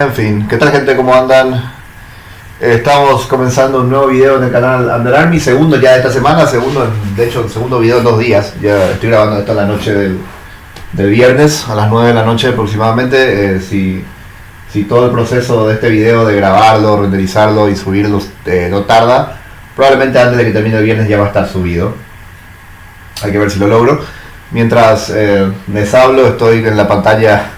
En fin, ¿qué tal gente? ¿Cómo andan? Estamos comenzando un nuevo video en el canal Under Army, segundo ya de esta semana, de hecho el segundo video en 2 días. Ya estoy grabando esto en la noche del viernes, a las 9 de la noche aproximadamente. Si todo el proceso de este video de grabarlo, renderizarlo y subirlo no tarda, probablemente antes de que termine el viernes ya va a estar subido. Hay que ver si lo logro. Mientras les hablo, estoy en la pantalla.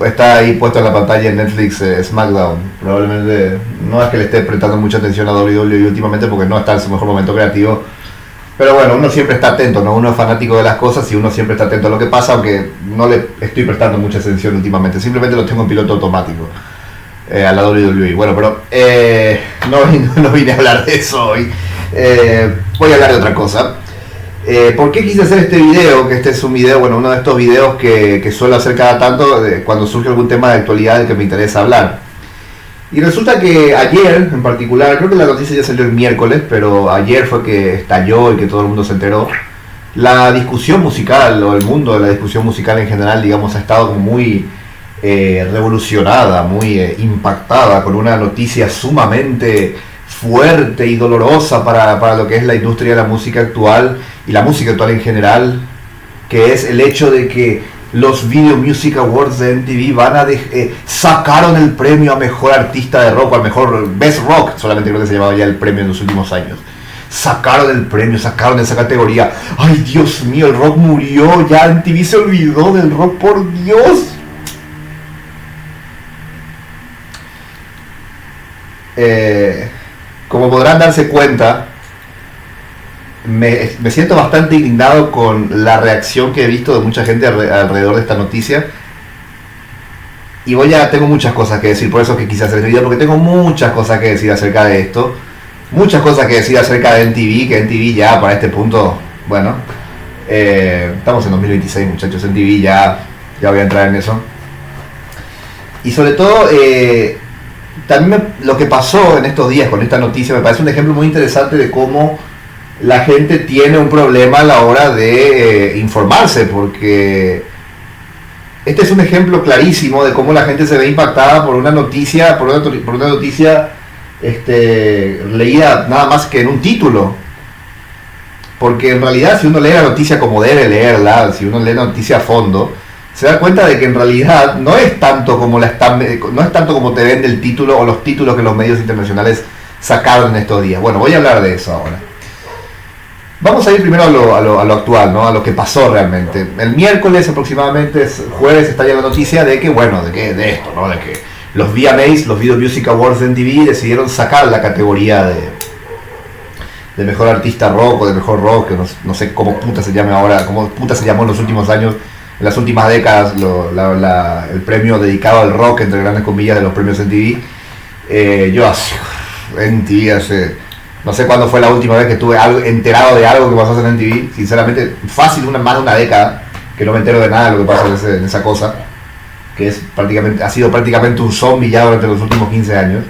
Está ahí puesto en la pantalla en Netflix SmackDown. Probablemente no es que le esté prestando mucha atención a WWE últimamente porque no está en su mejor momento creativo. Pero bueno, uno siempre está atento, ¿no? Uno es fanático de las cosas y uno siempre está atento a lo que pasa, aunque no le estoy prestando mucha atención últimamente. Simplemente lo tengo en piloto automático a la WWE. Bueno, pero no vine a hablar de eso hoy. Voy a hablar de otra cosa. ¿Por qué quise hacer este video? Que este es un video, bueno, uno de estos videos que suelo hacer cada tanto cuando surge algún tema de actualidad del que me interesa hablar. Y resulta que ayer, en particular, creo que la noticia ya salió el miércoles, pero ayer fue que estalló y que todo el mundo se enteró. La discusión musical, o el mundo de la discusión musical en general, digamos, ha estado como muy revolucionada, muy impactada con una noticia sumamente fuerte y dolorosa para lo que es la industria de la música actual y la música actual en general, que es el hecho de que los Video Music Awards de MTV sacaron el premio a mejor artista de rock, o al mejor Best Rock, solamente creo que se llamaba ya el premio en los últimos años. Sacaron el premio, sacaron esa categoría. Ay, Dios mío, el rock murió, ya MTV se olvidó del rock, por Dios. Como podrán darse cuenta, me siento bastante indignado con la reacción que he visto de mucha gente alrededor de esta noticia. Y tengo muchas cosas que decir, por eso que quise hacer este video, porque tengo muchas cosas que decir acerca de esto. Muchas cosas que decir acerca de MTV, que MTV ya para este punto, bueno, estamos en 2026 muchachos, MTV ya voy a entrar en eso. Y sobre todo, también lo que pasó en estos días con esta noticia me parece un ejemplo muy interesante de cómo la gente tiene un problema a la hora de informarse, porque este es un ejemplo clarísimo de cómo la gente se ve impactada por una noticia, leída nada más que en un título. Porque en realidad, si uno lee la noticia como debe leerla, si uno lee la noticia a fondo, se da cuenta de que en realidad no es tanto como te vende el título o los títulos que los medios internacionales sacaron en estos días. Bueno, voy a hablar de eso ahora. Vamos a ir primero a lo actual, ¿no? A lo que pasó realmente. El miércoles aproximadamente, jueves, está ya la noticia de que, bueno, de esto, ¿no? De que los VMAs, los Video Music Awards de MTV, decidieron sacar la categoría de mejor artista rock o de mejor rock, que no sé cómo puta se llame ahora, cómo puta se llamó en los últimos años. En las últimas décadas, el premio dedicado al rock, entre grandes comillas, de los premios MTV. MTV hace, no sé cuándo fue la última vez que estuve enterado de algo que pasó en MTV. Sinceramente, fácil, más de una década que no me entero de nada de lo que pasa en esa cosa, que ha sido prácticamente un zombie ya durante los últimos 15 años.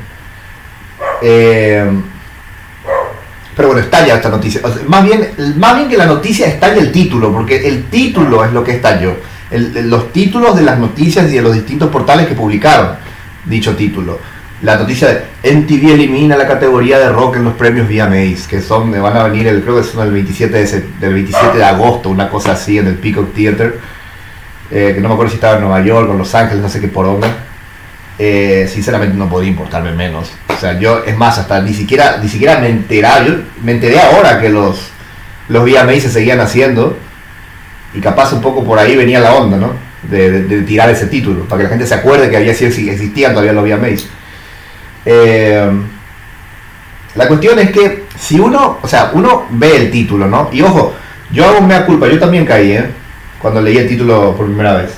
Pero bueno, estalla esta noticia. O sea, más bien que la noticia estalla el título, porque el título es lo que estalló. Los títulos de las noticias y de los distintos portales que publicaron dicho título. La noticia de MTV elimina la categoría de rock en los premios VMAs, que van a venir, creo que son el 27 de agosto, una cosa así, en el Peacock Theater. Que no me acuerdo si estaba en Nueva York o en Los Ángeles, no sé qué poronga. Sinceramente no podía importarme menos. O sea, yo, es más, hasta ni siquiera me enteré ahora que los VMAs se seguían haciendo, y capaz un poco por ahí venía la onda, ¿no? De tirar ese título, para que la gente se acuerde que existían todavía los VMAs. La cuestión es que si uno ve el título, ¿no? Y ojo, yo hago mea culpa, yo también caí, cuando leí el título por primera vez.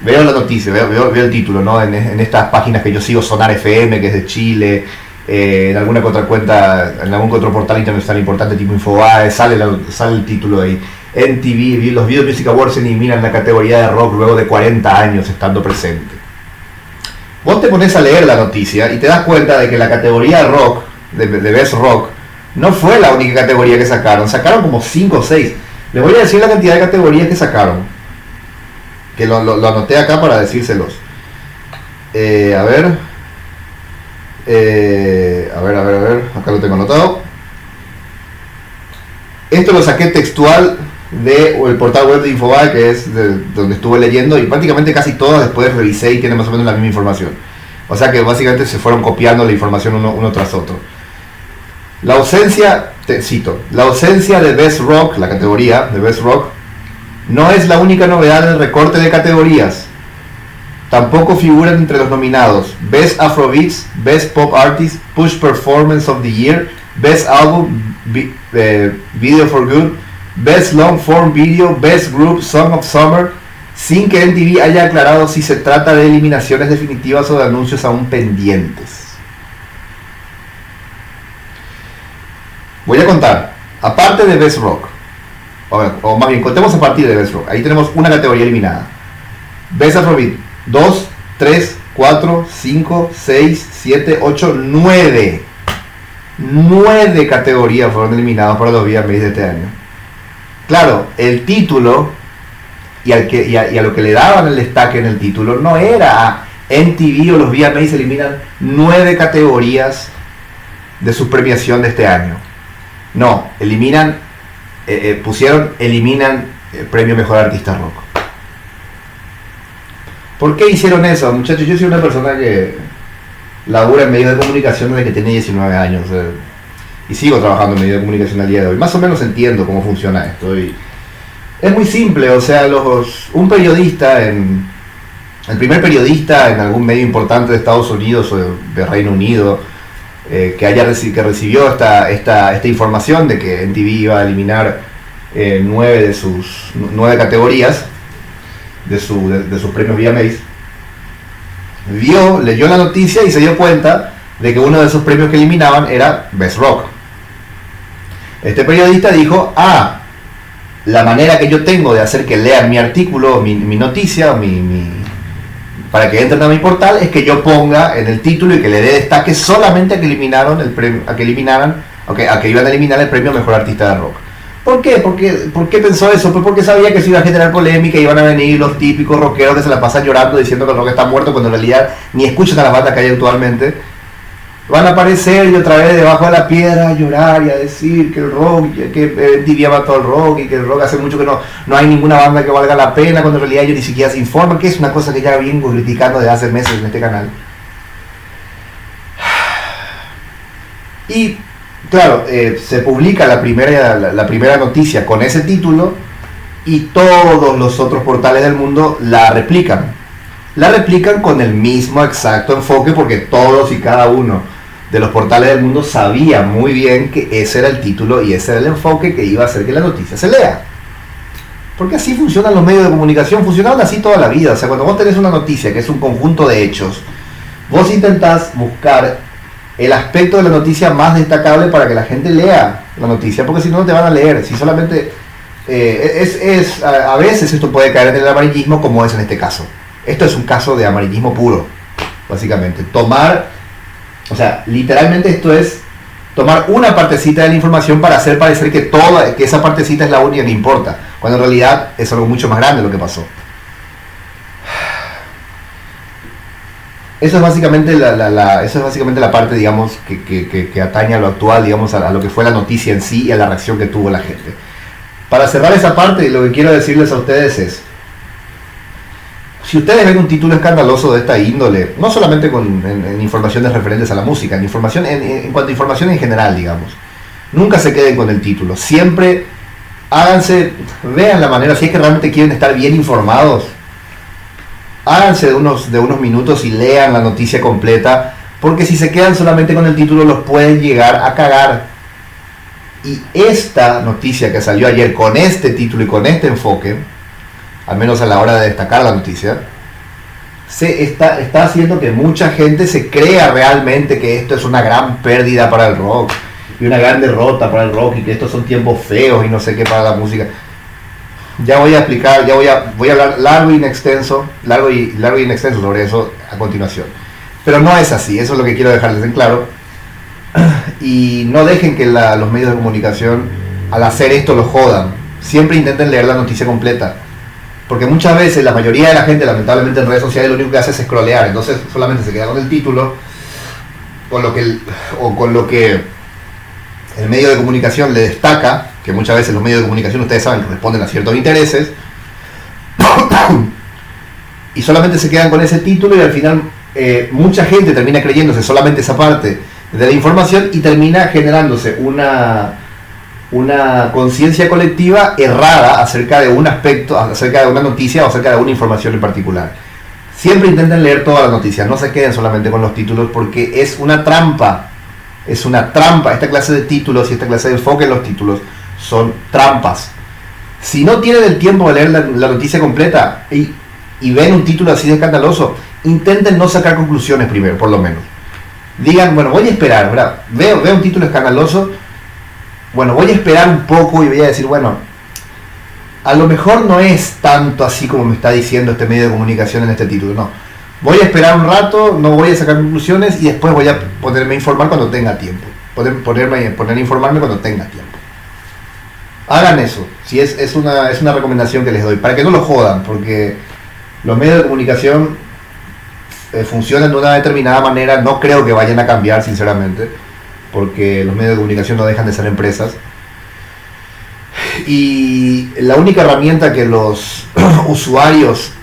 Veo la noticia, veo el título, ¿no? En estas páginas que yo sigo, Sonar FM, que es de Chile, en alguna otra cuenta, en algún otro portal internacional importante tipo Infobae, sale el título ahí. MTV, los Video Music Awards eliminan la categoría de rock luego de 40 años estando presente. Vos te pones a leer la noticia y te das cuenta de que la categoría de rock, de Best Rock, no fue la única categoría que sacaron como 5 o 6. Les voy a decir la cantidad de categorías que sacaron, que lo anoté acá para decírselos. A ver. A ver. Acá lo tengo anotado. Esto lo saqué textual del portal web de Infobae, que es donde estuve leyendo, y prácticamente casi todas después revisé y tienen más o menos la misma información. O sea que básicamente se fueron copiando la información uno tras otro. La ausencia, te cito, la ausencia de Best Rock, la categoría de Best Rock, no es la única novedad del recorte de categorías. Tampoco figuran entre los nominados Best Afrobeats, Best Pop Artist, Push Performance of the Year, Best Album, Video for Good, Best Long Form Video, Best Group, Song of Summer, sin que MTV haya aclarado si se trata de eliminaciones definitivas o de anuncios aún pendientes. Voy a contar, aparte de Best Rock, o más bien, contemos a partir de Best Rock. Ahí tenemos una categoría eliminada. Best Afrobeat, 2, 3, 4, 5, 6, 7, 8, 9. 9 categorías fueron eliminadas para los VMAs de este año. Claro, el título y a lo que le daban el destaque en el título no era MTV o los VMAs eliminan 9 categorías de su premiación de este año. No, eliminan el premio Mejor Artista Rock. ¿Por qué hicieron eso, muchachos? Yo soy una persona que labura en medios de comunicación desde que tenía 19 años y sigo trabajando en medios de comunicación al día de hoy. Más o menos entiendo cómo funciona esto. Y es muy simple, o sea, un periodista, el primer periodista en algún medio importante de Estados Unidos o de Reino Unido que recibió esta información de que MTV iba a eliminar 9 de sus 9 categorías de sus premios VMAs, leyó la noticia y se dio cuenta de que uno de esos premios que eliminaban era Best Rock. Este periodista dijo, la manera que yo tengo de hacer que lean mi artículo, mi noticia, para que entren a mi portal, es que yo ponga en el título y que le dé destaque solamente a que iban a eliminar el premio Mejor Artista de Rock. ¿Por qué? ¿Por qué pensó eso? Pues porque sabía que eso iba a generar polémica y iban a venir los típicos rockeros que se la pasan llorando diciendo que el rock está muerto cuando en realidad ni escuchan a las bandas que hay actualmente. Van a aparecer y otra vez debajo de la piedra a llorar y a decir que el rock, que MTV mató al rock y que el rock hace mucho que no hay ninguna banda que valga la pena, cuando en realidad ellos ni siquiera se informan, que es una cosa que ya vengo criticando desde hace meses en este canal. Y claro, se publica la primera noticia con ese título y todos los otros portales del mundo la replican. La replican con el mismo exacto enfoque porque todos y cada uno de los portales del mundo sabían muy bien que ese era el título y ese era el enfoque que iba a hacer que la noticia se lea. Porque así funcionan los medios de comunicación, funcionaron así toda la vida. O sea, cuando vos tenés una noticia que es un conjunto de hechos, vos intentás buscar el aspecto de la noticia más destacable para que la gente lea la noticia, porque si no, no te van a leer. Si solamente a veces esto puede caer en el amarillismo, como es en este caso. Esto es un caso de amarillismo puro, básicamente. Literalmente esto es tomar una partecita de la información para hacer parecer que esa partecita es la única que importa, cuando en realidad es algo mucho más grande lo que pasó. Eso es básicamente la parte, digamos, que atañe a lo actual, digamos, a lo que fue la noticia en sí y a la reacción que tuvo la gente. Para cerrar esa parte, lo que quiero decirles a ustedes es, si ustedes ven un título escandaloso de esta índole, no solamente en informaciones referentes a la música, en cuanto a información en general, digamos, nunca se queden con el título. Siempre vean la manera, si es que realmente quieren estar bien informados, háganse de unos minutos y lean la noticia completa, porque si se quedan solamente con el título los pueden llegar a cagar. Y esta noticia que salió ayer con este título y con este enfoque, al menos a la hora de destacar la noticia, está haciendo que mucha gente se crea realmente que esto es una gran pérdida para el rock y una gran derrota para el rock y que estos son tiempos feos y no sé qué para la música. Ya voy a explicar, voy a hablar largo y extenso sobre eso a continuación. Pero no es así, eso es lo que quiero dejarles en claro. Y no dejen que los medios de comunicación al hacer esto lo jodan. Siempre intenten leer la noticia completa. Porque muchas veces la mayoría de la gente, lamentablemente en redes sociales, lo único que hace es scrollear, entonces solamente se queda con el título, con lo que el medio de comunicación le destaca, que muchas veces los medios de comunicación, ustedes saben, responden a ciertos intereses, y solamente se quedan con ese título, y al final mucha gente termina creyéndose solamente esa parte de la información y termina generándose una conciencia colectiva errada acerca de un aspecto, acerca de una noticia o acerca de una información en particular. Siempre intenten leer todas las noticias, no se queden solamente con los títulos, porque es una trampa. Es una trampa. Esta clase de títulos y esta clase de enfoque en los títulos son trampas. Si no tienen el tiempo de leer la noticia completa y ven un título así de escandaloso, intenten no sacar conclusiones primero, por lo menos. Digan, bueno, voy a esperar, ¿verdad? Veo un título escandaloso, bueno, voy a esperar un poco y voy a decir, bueno, a lo mejor no es tanto así como me está diciendo este medio de comunicación en este título, no. Voy a esperar un rato, no voy a sacar conclusiones y después voy a ponerme a informar cuando tenga tiempo. Poner a informarme cuando tenga tiempo. Hagan eso, si es una recomendación que les doy, para que no lo jodan, porque los medios de comunicación funcionan de una determinada manera, no creo que vayan a cambiar sinceramente, porque los medios de comunicación no dejan de ser empresas, y la única herramienta que los usuarios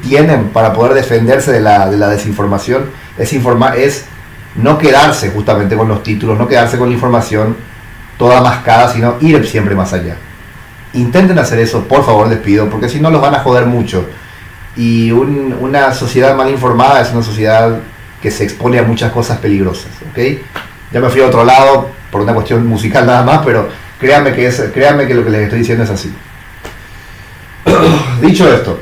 tienen para poder defenderse de la desinformación es no quedarse justamente con los títulos, no quedarse con la información toda mascada, sino ir siempre más allá. Intenten hacer eso, por favor, les pido, porque si no los van a joder mucho. Y una sociedad mal informada es una sociedad que se expone a muchas cosas peligrosas, ¿ok? Ya me fui a otro lado por una cuestión musical nada más, pero créanme que lo que les estoy diciendo es así. Dicho esto,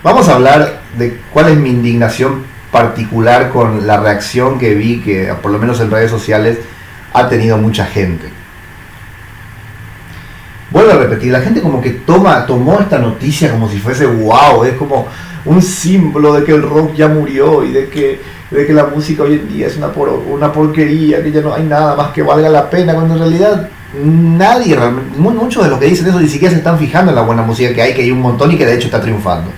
vamos a hablar de cuál es mi indignación particular con la reacción que vi que, por lo menos en redes sociales, ha tenido mucha gente. Vuelvo a repetir, la gente como que tomó esta noticia como si fuese wow, es como un símbolo de que el rock ya murió y de que la música hoy en día es una porquería, que ya no hay nada más que valga la pena, cuando en realidad nadie, muchos de los que dicen eso ni siquiera se están fijando en la buena música que hay un montón y que de hecho está triunfando.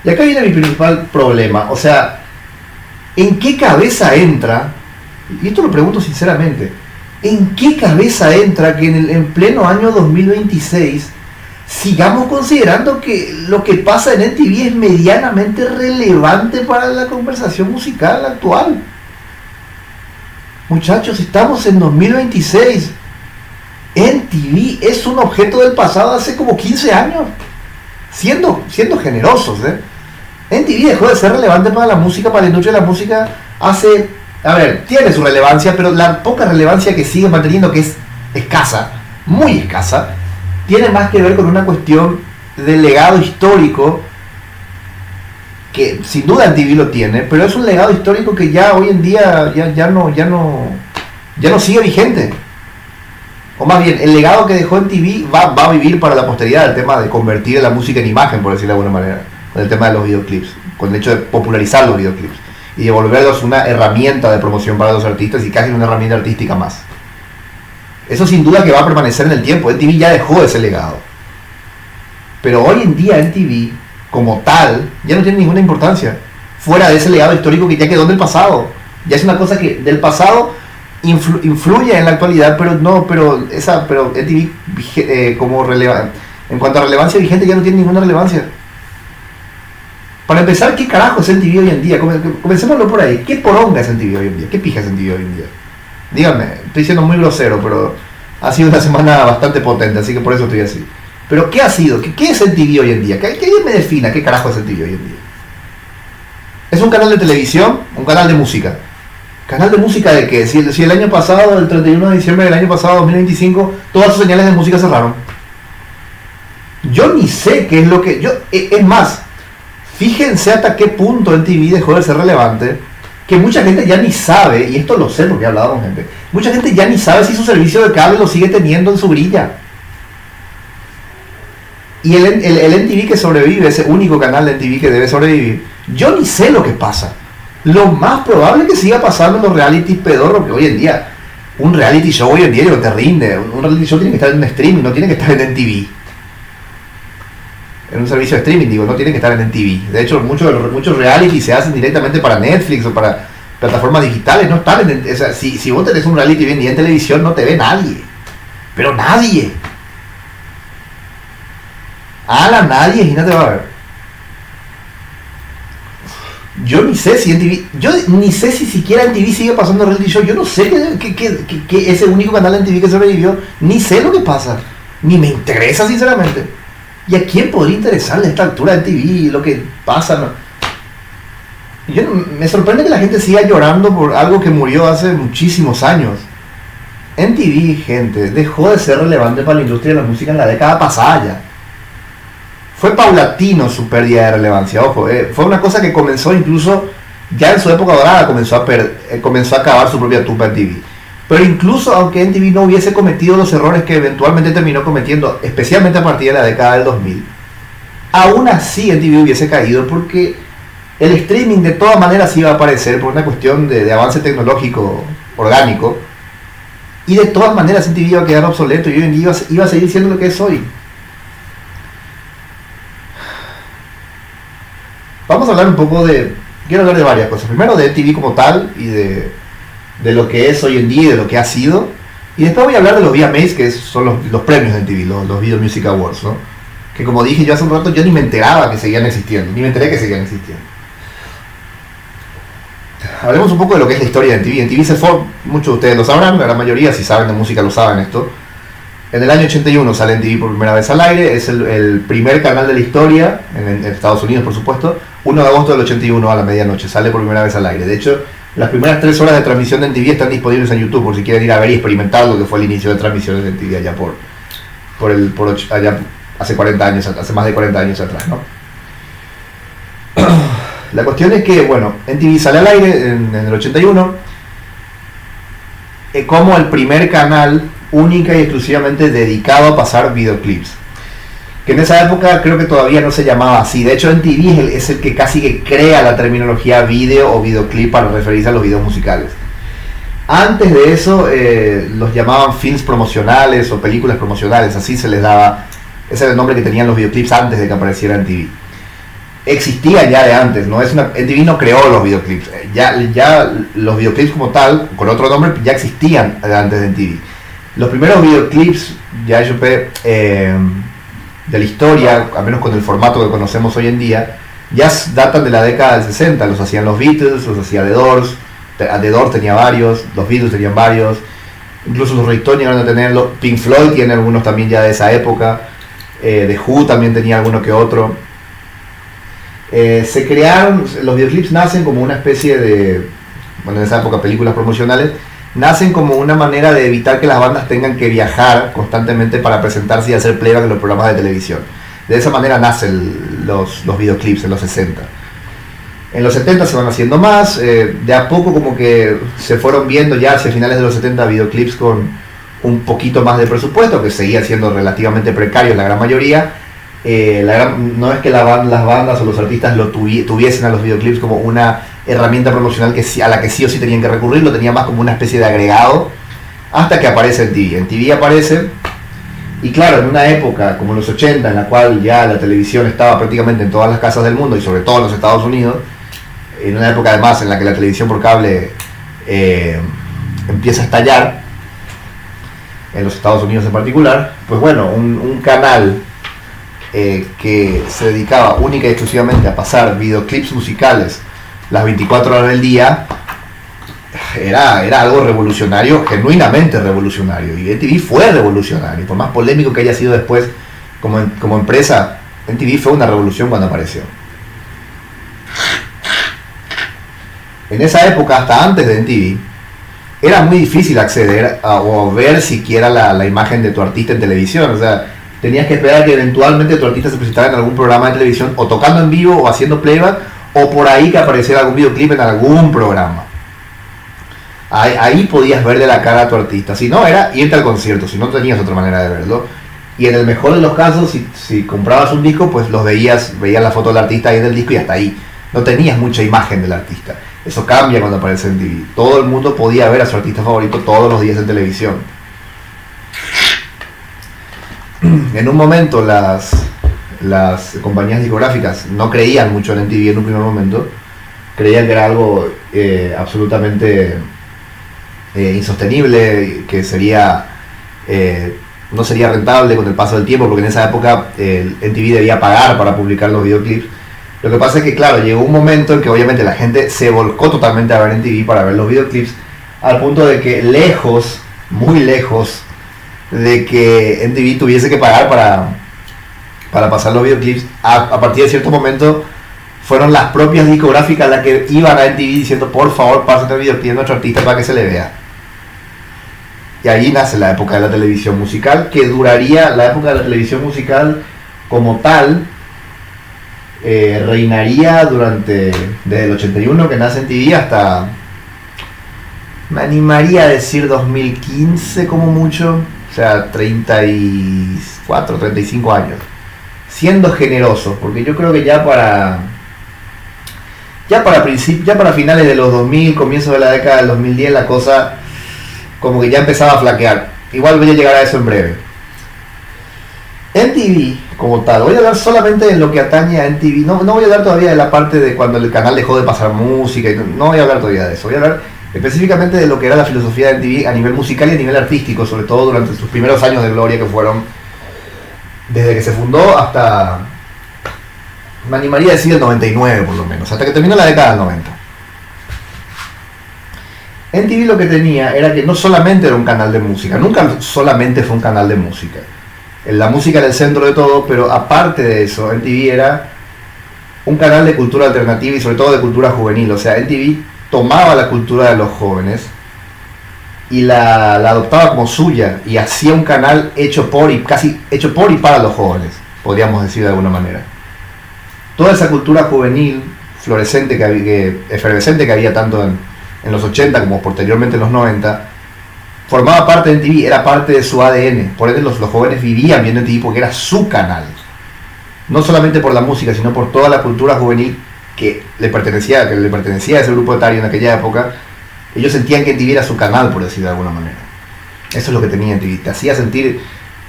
Y acá viene mi principal problema, o sea, ¿en qué cabeza entra, y esto lo pregunto sinceramente, ¿en qué cabeza entra que en pleno año 2026 sigamos considerando que lo que pasa en MTV es medianamente relevante para la conversación musical actual? Muchachos, estamos en 2026. MTV es un objeto del pasado hace como 15 años. Siendo generosos, MTV dejó de ser relevante para la música, para la industria de la música hace... A ver, tiene su relevancia, pero la poca relevancia que sigue manteniendo, que es escasa, muy escasa, tiene más que ver con una cuestión de legado histórico, que sin duda MTV lo tiene, pero es un legado histórico que ya hoy en día ya no sigue vigente. O más bien, el legado que dejó MTV va a vivir para la posteridad, el tema de convertir la música en imagen, por decirlo de alguna manera, con el tema de los videoclips, con el hecho de popularizar los videoclips y de volverlos una herramienta de promoción para los artistas y casi una herramienta artística más. Eso sin duda que va a permanecer en el tiempo. MTV ya dejó ese legado, pero hoy en día MTV como tal ya no tiene ninguna importancia fuera de ese legado histórico que ya quedó del pasado. Ya es una cosa que del pasado influye en la actualidad, pero MTV como en cuanto a relevancia vigente ya no tiene ninguna relevancia. Para empezar, ¿qué carajo es MTV hoy en día? Comencémoslo por ahí. ¿Qué poronga es MTV hoy en día? ¿Qué pija es MTV hoy en día? Díganme, estoy siendo muy grosero, pero ha sido una semana bastante potente, así que por eso estoy así. Pero ¿qué ha sido? ¿Qué es MTV hoy en día? Que alguien me defina qué carajo es MTV hoy en día. ¿Es un canal de televisión? ¿Un canal de música? ¿Canal de música de qué? Si el año pasado, el 31 de diciembre del año pasado, 2025, todas sus señales de música cerraron. Yo ni sé qué es lo que... Es más... Fíjense hasta qué punto MTV dejó de ser relevante, que mucha gente ya ni sabe, y esto lo sé porque he hablado con gente, mucha gente ya ni sabe si su servicio de cable lo sigue teniendo en su grilla. Y el MTV que sobrevive, ese único canal de MTV que debe sobrevivir, yo ni sé lo que pasa. Lo más probable es que siga pasando en los realities pedorros, que hoy en día Un reality show hoy en día no te rinde. Un reality show tiene que estar en un streaming, no tiene que estar en MTV. En un servicio de streaming, digo, no tiene que estar en MTV. De hecho, muchos reality se hacen directamente para Netflix o para plataformas digitales, no están en... O sea, si vos tenés un reality bien y en televisión, no te ve nadie. Pero nadie. Nadie y no te va a ver. Yo ni sé si siquiera en TV sigue pasando reality show. Yo no sé que ese único canal en TV que sobrevivió, ni sé lo que pasa, ni me interesa sinceramente. ¿Y a quién podría interesarle a esta altura en TV lo que pasa? Me sorprende que la gente siga llorando por algo que murió hace muchísimos años. En TV, gente, dejó de ser relevante para la industria de la música en la década pasada ya. Fue paulatino su pérdida de relevancia, ojo, fue una cosa que comenzó incluso ya en su época dorada, comenzó a acabar su propia tumba en TV. Pero incluso aunque MTV no hubiese cometido los errores que eventualmente terminó cometiendo, especialmente a partir de la década del 2000, aún así MTV hubiese caído porque el streaming de todas maneras iba a aparecer por una cuestión de avance tecnológico orgánico, y de todas maneras MTV iba a quedar obsoleto y hoy en día iba a seguir siendo lo que es hoy. Vamos a hablar un poco quiero hablar de varias cosas. Primero de MTV como tal y de lo que es hoy en día y de lo que ha sido. Y después voy a hablar de los VMAs, que son los premios de MTV, los Video Music Awards, ¿no? Que como dije yo hace un rato, yo ni me enteraba que seguían existiendo, ni me enteré que seguían existiendo. Hablemos un poco de lo que es la historia de MTV. MTV se formó, muchos de ustedes lo sabrán, la gran mayoría, si saben de música lo saben esto. En el año 81 sale MTV por primera vez al aire, es el primer canal de la historia, en Estados Unidos por supuesto. 1 de agosto del 81 a la medianoche, sale por primera vez al aire. De hecho, las primeras 3 horas de transmisión de MTV están disponibles en YouTube, por si quieren ir a ver y experimentar lo que fue el inicio de transmisiones de MTV allá allá hace 40 años, hace más de 40 años atrás, ¿no? La cuestión es que, bueno, MTV sale al aire en el 81 como el primer canal única y exclusivamente dedicado a pasar videoclips, que en esa época creo que todavía no se llamaba así. De hecho MTV es el que casi que crea la terminología video o videoclip para referirse a los videos musicales. Antes de eso los llamaban films promocionales o películas promocionales, así se les daba, ese era el nombre que tenían los videoclips antes de que apareciera MTV. Existían ya de antes, MTV no creó los videoclips, ya los videoclips como tal, con otro nombre, ya existían antes de MTV. Los primeros videoclips ya de la historia, al menos con el formato que conocemos hoy en día, ya datan de la década del 60, los hacían los Beatles, los hacía The Doors, The Doors tenía varios, los Beatles tenían varios, incluso los Rolling Stones llegaron a tenerlo, Pink Floyd tiene algunos también ya de esa época, The Who también tenía alguno que otro. Se crearon, los videoclips nacen como una especie de, bueno, en esa época películas promocionales, nacen como una manera de evitar que las bandas tengan que viajar constantemente para presentarse y hacer playback en los programas de televisión. De esa manera nacen los videoclips en los 60. En los 70 se van haciendo más, de a poco como que se fueron viendo ya hacia finales de los 70 videoclips con un poquito más de presupuesto, que seguía siendo relativamente precario la gran mayoría. No es que las bandas o los artistas tuviesen a los videoclips como una herramienta promocional a la que sí o sí tenían que recurrir, lo tenía más como una especie de agregado, hasta que aparece MTV. MTV aparece, y claro, en una época como los 80, en la cual ya la televisión estaba prácticamente en todas las casas del mundo, y sobre todo en los Estados Unidos, en una época además en la que la televisión por cable empieza a estallar, en los Estados Unidos en particular, pues bueno, un canal que se dedicaba única y exclusivamente a pasar videoclips musicales las 24 horas del día, era algo revolucionario, genuinamente revolucionario, y MTV fue revolucionario, por más polémico que haya sido después como empresa. MTV fue una revolución cuando apareció. En esa época, hasta antes de MTV, era muy difícil acceder o ver siquiera la imagen de tu artista en televisión. O sea, tenías que esperar que eventualmente tu artista se presentara en algún programa de televisión, o tocando en vivo, o haciendo playback, o por ahí que apareciera algún videoclip en algún programa. Ahí podías verle la cara a tu artista. Si no, era irte al concierto, si no tenías otra manera de verlo. Y en el mejor de los casos, si comprabas un disco, pues veías la foto del artista ahí en el disco y hasta ahí. No tenías mucha imagen del artista. Eso cambia cuando aparece en TV. Todo el mundo podía ver a su artista favorito todos los días en televisión. En un momento las compañías discográficas no creían mucho en MTV en un primer momento. Creían que era algo absolutamente insostenible, que sería no sería rentable con el paso del tiempo, porque en esa época MTV debía pagar para publicar los videoclips. Lo que pasa es que, claro, llegó un momento en que obviamente la gente se volcó totalmente a ver MTV para ver los videoclips, al punto de que lejos, muy lejos, de que MTV tuviese que pagar para pasar los videoclips, a partir de cierto momento fueron las propias discográficas las que iban a MTV diciendo: por favor, pasen el videoclip de nuestro artista para que se le vea. Y ahí nace la época de la televisión musical, que duraría, la época de la televisión musical como tal, reinaría desde el 81 que nace MTV hasta, me animaría a decir 2015 como mucho, o sea, 34, 35 años. Siendo generoso, porque yo creo que ya para finales de los 2000, comienzos de la década del 2010, la cosa como que ya empezaba a flaquear. Igual voy a llegar a eso en breve. MTV como tal, voy a hablar solamente de lo que atañe a MTV, no voy a hablar todavía de la parte de cuando el canal dejó de pasar música, no voy a hablar todavía de eso, voy a hablar específicamente de lo que era la filosofía de MTV a nivel musical y a nivel artístico, sobre todo durante sus primeros años de gloria, que fueron desde que se fundó hasta, me animaría a decir, el 99 por lo menos, hasta que terminó la década del 90. MTV lo que tenía era que no solamente era un canal de música, nunca solamente fue un canal de música. La música era el centro de todo, pero aparte de eso, MTV era un canal de cultura alternativa y sobre todo de cultura juvenil. O sea, MTV tomaba la cultura de los jóvenes y la adoptaba como suya y hacía un canal hecho por y para los jóvenes, podríamos decir de alguna manera. Toda esa cultura juvenil, florescente, efervescente que había tanto en los 80 como posteriormente en los 90, formaba parte de MTV, era parte de su ADN. Por ende los jóvenes vivían viendo MTV porque era su canal. No solamente por la música, sino por toda la cultura juvenil que le pertenecía a ese grupo etario en aquella época. Ellos sentían que MTV era su canal, por decir de alguna manera. Eso es lo que tenía MTV. Te hacía sentir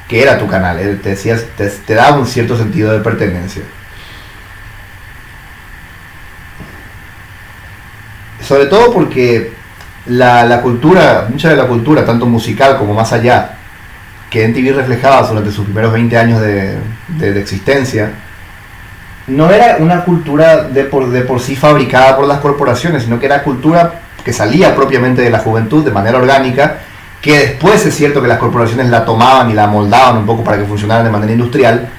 que era tu canal, te daba un cierto sentido de pertenencia. Sobre todo porque la cultura, mucha de la cultura, tanto musical como más allá, que MTV reflejaba durante sus primeros 20 años de existencia, no era una cultura de por sí fabricada por las corporaciones, sino que era cultura que salía propiamente de la juventud de manera orgánica, que después es cierto que las corporaciones la tomaban y la moldaban un poco para que funcionara de manera industrial,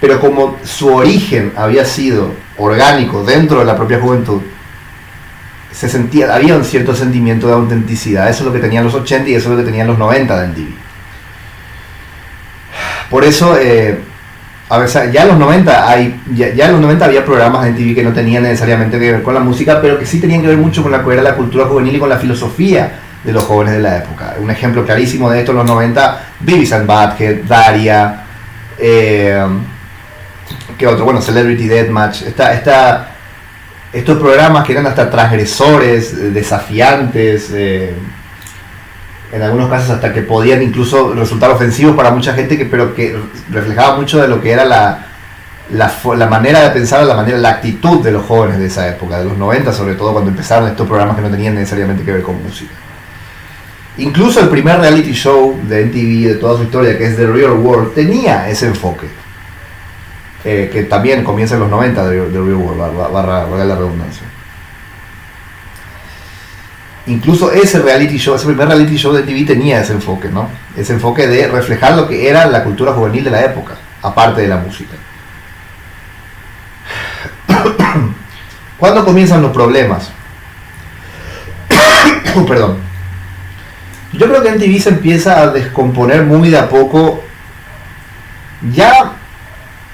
pero como su origen había sido orgánico dentro de la propia juventud, había un cierto sentimiento de autenticidad. Eso es lo que tenían los 80 y eso es lo que tenían los 90 de MTV. Por eso, a veces, ya en los 90 había programas de MTV que no tenían necesariamente que ver con la música, pero que sí tenían que ver mucho con la que era la cultura juvenil y con la filosofía de los jóvenes de la época. Un ejemplo clarísimo de esto en los 90, Beavis and Butthead, Daria, ¿qué otro? Bueno, Celebrity Deathmatch, estos programas que eran hasta transgresores, desafiantes, en algunos casos hasta que podían incluso resultar ofensivos para mucha gente, pero que reflejaba mucho de lo que era la manera de pensar, la actitud de los jóvenes de esa época, de los 90 sobre todo, cuando empezaron estos programas que no tenían necesariamente que ver con música. Incluso el primer reality show de MTV de toda su historia, que es The Real World, tenía ese enfoque. Que también comienza en los 90 de Real World, barra la redundancia. Incluso ese primer reality show de TV tenía ese enfoque, ¿no? Ese enfoque de reflejar lo que era la cultura juvenil de la época, aparte de la música. ¿Cuándo comienzan los problemas? Perdón. Yo creo que MTV se empieza a descomponer muy de a poco. Ya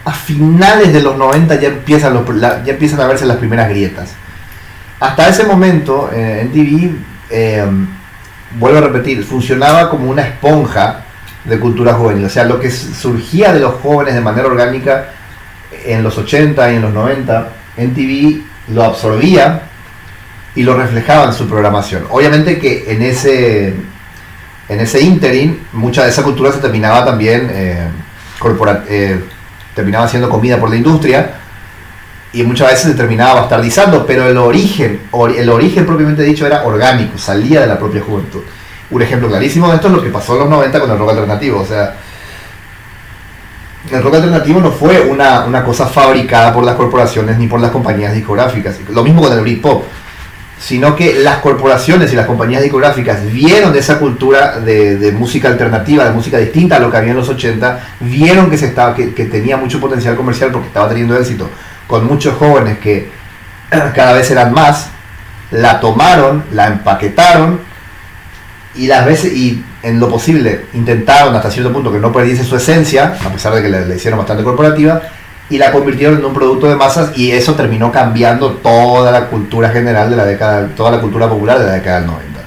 a finales de los 90 ya empiezan a verse las primeras grietas. Hasta ese momento, MTV, vuelvo a repetir, funcionaba como una esponja de cultura juvenil. O sea, lo que surgía de los jóvenes de manera orgánica en los 80 y en los 90, MTV lo absorbía y lo reflejaba en su programación. Obviamente que en ese ínterin, mucha de esa cultura se terminaba también terminaba siendo comida por la industria, y muchas veces se terminaba bastardizando, pero el origen propiamente dicho era orgánico, salía de la propia juventud. Un ejemplo clarísimo de esto es lo que pasó en los 90 con el rock alternativo. O sea, el rock alternativo no fue una cosa fabricada por las corporaciones ni por las compañías discográficas. Lo mismo con el Britpop, sino que las corporaciones y las compañías discográficas vieron de esa cultura de música alternativa, de música distinta a lo que había en los 80, vieron que tenía mucho potencial comercial porque estaba teniendo éxito con muchos jóvenes que cada vez eran más, la tomaron, la empaquetaron y las veces, y en lo posible intentaron hasta cierto punto que no perdiese su esencia, a pesar de que le hicieron bastante corporativa, y la convirtieron en un producto de masas, y eso terminó cambiando toda la cultura general de la década, toda la cultura popular de la década del 90.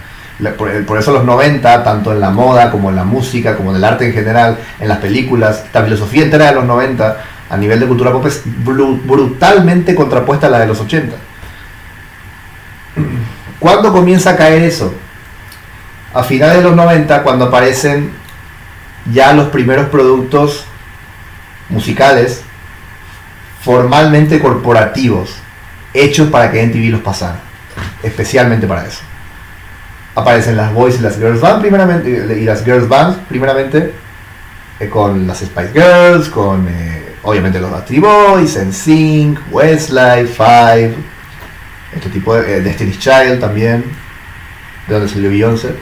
Por eso los 90, tanto en la moda como en la música, como en el arte en general, en las películas, esta filosofía entera de los 90 a nivel de cultura pop es brutalmente contrapuesta a la de los 80. ¿Cuándo comienza a caer eso? A finales de los 90, cuando aparecen ya los primeros productos musicales formalmente corporativos, hechos para que MTV los pasara, especialmente para eso. Aparecen las boys y las girls band primeramente, y las girls bands primeramente, con las Spice Girls, con obviamente los Backstreet Boys, NSYNC, Westlife, Five, este tipo de Destiny's Child también, de donde salió Beyoncé.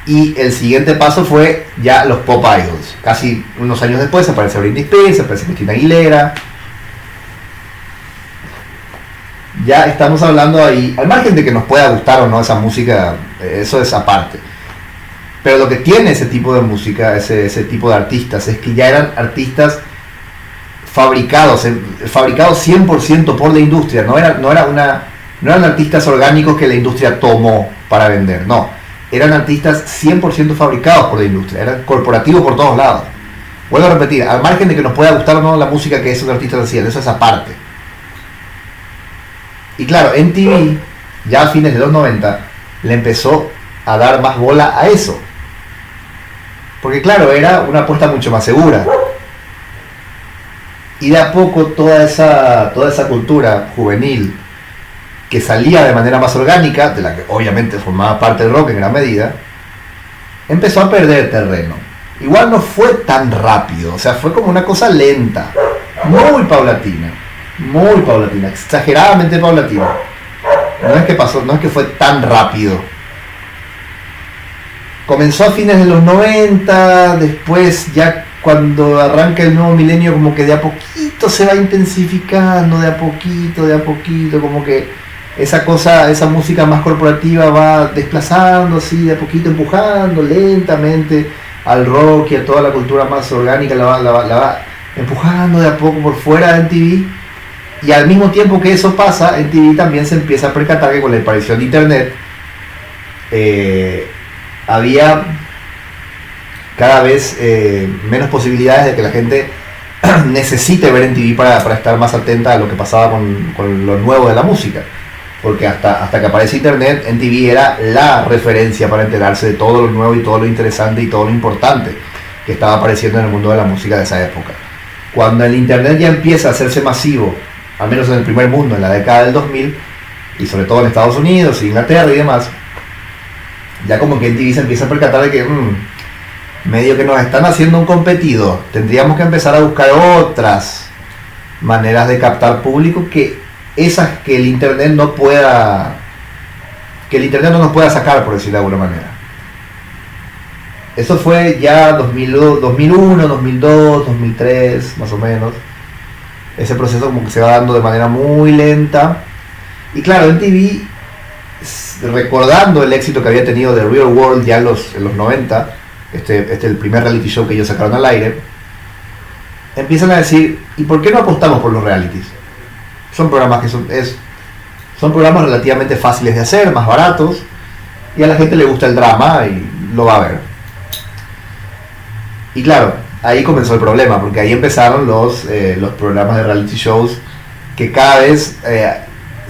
Y el siguiente paso fue ya los pop idols. Casi unos años después aparece Britney Spears, aparece Christina Aguilera. Ya estamos hablando ahí, al margen de que nos pueda gustar o no esa música, eso es aparte. Pero lo que tiene ese tipo de música, ese tipo de artistas, es que ya eran artistas fabricados 100% por la industria. No eran artistas orgánicos que la industria tomó para vender, no. Eran artistas 100% fabricados por la industria, eran corporativos por todos lados. Vuelvo a repetir, al margen de que nos pueda gustar o no la música que esos artistas hacían, eso es aparte. Y claro, MTV, ya a fines de los 90, le empezó a dar más bola a eso. Porque claro, era una apuesta mucho más segura. Y de a poco toda esa cultura juvenil que salía de manera más orgánica, de la que obviamente formaba parte del rock en gran medida, empezó a perder terreno. Igual no fue tan rápido, o sea, fue como una cosa lenta, muy paulatina, exageradamente paulatina. No es que fue tan rápido. Comenzó a fines de los 90, después ya cuando arranca el nuevo milenio como que de a poquito se va intensificando, de a poquito, como que esa música más corporativa va desplazando así, de a poquito empujando lentamente al rock y a toda la cultura más orgánica, la va empujando de a poco por fuera de MTV. Y al mismo tiempo que eso pasa, MTV también se empieza a percatar que con la aparición de internet había cada vez menos posibilidades de que la gente necesite ver MTV para estar más atenta a lo que pasaba con lo nuevo de la música. Porque hasta que aparece internet, MTV era la referencia para enterarse de todo lo nuevo y todo lo interesante y todo lo importante que estaba apareciendo en el mundo de la música de esa época. Cuando el internet ya empieza a hacerse masivo, al menos en el primer mundo, en la década del 2000, y sobre todo en Estados Unidos, Inglaterra y demás, ya como que MTV se empieza a percatar de que medio que nos están haciendo un competidor, tendríamos que empezar a buscar otras maneras de captar público que el internet no nos pueda sacar, por decirlo de alguna manera. Eso fue ya 2001, 2002, 2003, más o menos. Ese proceso como que se va dando de manera muy lenta. Y claro, MTV, recordando el éxito que había tenido The Real World ya en los 90, el primer reality show que ellos sacaron al aire, empiezan a decir, ¿y por qué no apostamos por los realities? Son programas que son programas relativamente fáciles de hacer, más baratos, y a la gente le gusta el drama y lo va a ver. Y claro, ahí comenzó el problema, porque ahí empezaron los programas de reality shows que cada vez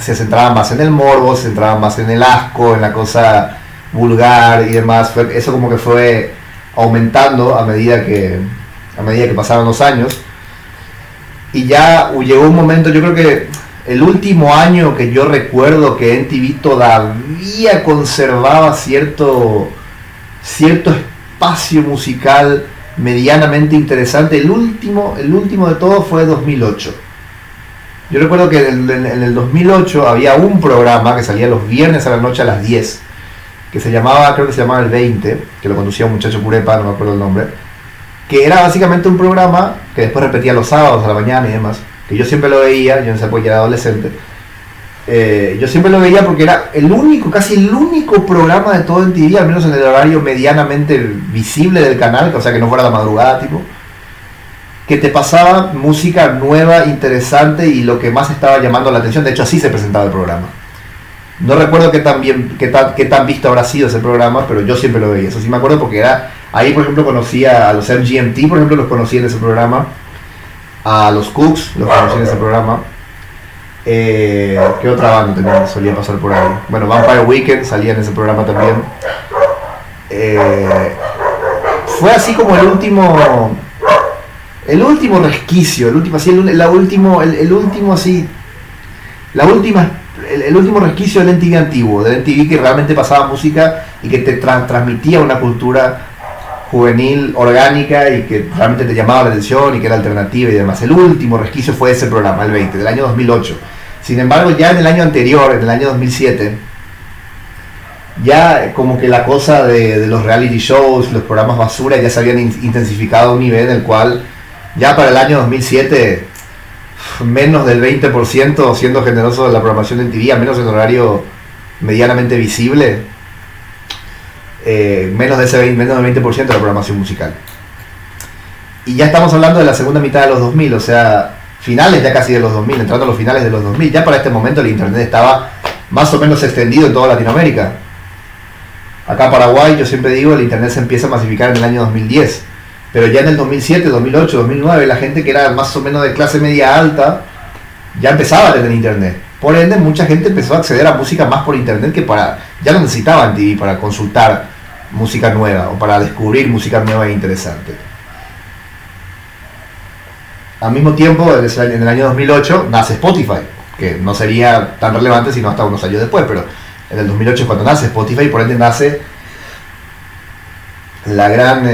se centraba más en el morbo, se centraba más en el asco, en la cosa vulgar y demás. Eso como que fue aumentando a medida que pasaron los años. Y ya llegó un momento, yo creo que el último año que yo recuerdo que MTV todavía conservaba cierto espacio musical medianamente interesante. El último de todo fue 2008. Yo recuerdo que en el 2008 había un programa que salía los viernes a la noche a las 10, que creo que se llamaba El 20, que lo conducía un muchacho purepa, no me acuerdo el nombre, que era básicamente un programa que después repetía los sábados a la mañana y demás, que yo siempre lo veía, yo en esa época era adolescente. Yo siempre lo veía porque era casi el único programa de todo MTV, al menos en el horario medianamente visible del canal, o sea que no fuera la madrugada tipo, que te pasaba música nueva, interesante y lo que más estaba llamando la atención. De hecho así se presentaba el programa. No recuerdo qué tan visto habrá sido ese programa, pero yo siempre lo veía. Eso sí me acuerdo porque ahí por ejemplo conocía a los MGMT, por ejemplo los conocí en ese programa, a los Cooks los conocí en ese programa. ¿Qué otra banda también solía pasar por ahí? Bueno, Vampire Weekend salía en ese programa también. Fue así como el último resquicio, el último resquicio del MTV antiguo, del MTV que realmente pasaba música y que te transmitía una cultura juvenil, orgánica y que realmente te llamaba la atención y que era alternativa y demás. El último resquicio fue ese programa, el 20, del año 2008. Sin embargo, ya en el año anterior, en el año 2007, ya como que la cosa de los reality shows, los programas basura, ya se habían intensificado a un nivel en el cual ya para el año 2007 menos del 20%, siendo generoso, de la programación de MTV, al menos en horario medianamente visible, menos del 20% de la programación musical. Y ya estamos hablando de la segunda mitad de los 2000, o sea, finales ya casi de los 2000, entrando a los finales de los 2000. Ya para este momento el internet estaba más o menos extendido en toda Latinoamérica. Acá en Paraguay, yo siempre digo, el internet se empieza a masificar en el año 2010. Pero ya en el 2007, 2008, 2009, la gente que era más o menos de clase media alta ya empezaba a tener internet. Por ende, mucha gente empezó a acceder a música más por internet que ya no necesitaban TV para consultar música nueva o para descubrir música nueva e interesante. Al mismo tiempo, en el año 2008 nace Spotify, que no sería tan relevante sino hasta unos años después, pero en el 2008 es cuando nace Spotify y por ende nace la gran,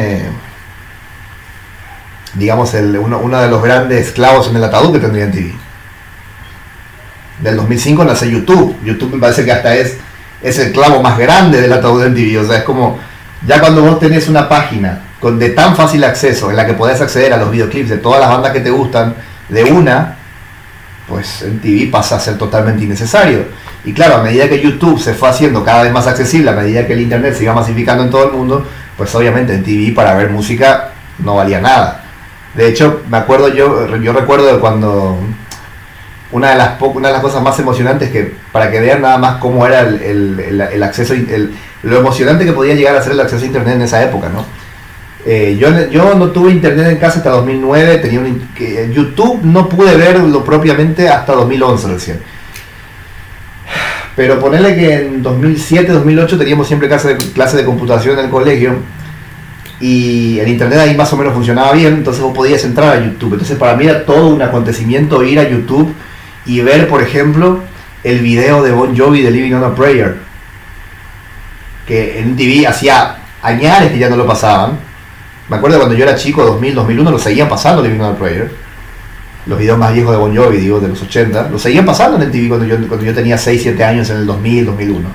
digamos, uno de los grandes clavos en el ataúd que tendría en TV. Del 2005 nace YouTube. YouTube me parece que hasta es el clavo más grande del ataúd en TV. O sea, es como, ya cuando vos tenés una página de tan fácil acceso en la que podés acceder a los videoclips de todas las bandas que te gustan de una, pues en TV pasa a ser totalmente innecesario. Y claro, a medida que YouTube se fue haciendo cada vez más accesible, a medida que el internet se iba masificando en todo el mundo, pues obviamente en TV para ver música no valía nada. De hecho, yo recuerdo de cuando una de las cosas más emocionantes, que para que vean nada más cómo era el acceso, lo emocionante que podía llegar a ser el acceso a internet en esa época, ¿no? Yo no tuve internet en casa hasta 2009, YouTube no pude verlo propiamente hasta 2011 recién. Pero ponerle que en 2007, 2008 teníamos siempre clase de computación en el colegio y el internet ahí más o menos funcionaba bien, entonces vos podías entrar a YouTube. Entonces para mí era todo un acontecimiento ir a YouTube y ver, por ejemplo, el video de Bon Jovi de Living on a Prayer, que en TV hacía años que ya no lo pasaban. Me acuerdo cuando yo era chico, 2000, 2001, lo seguían pasando Living on a Prayer. Los videos más viejos de Bon Jovi, digo, de los 80, lo seguían pasando en TV cuando yo tenía 6, 7 años en el 2000, 2001.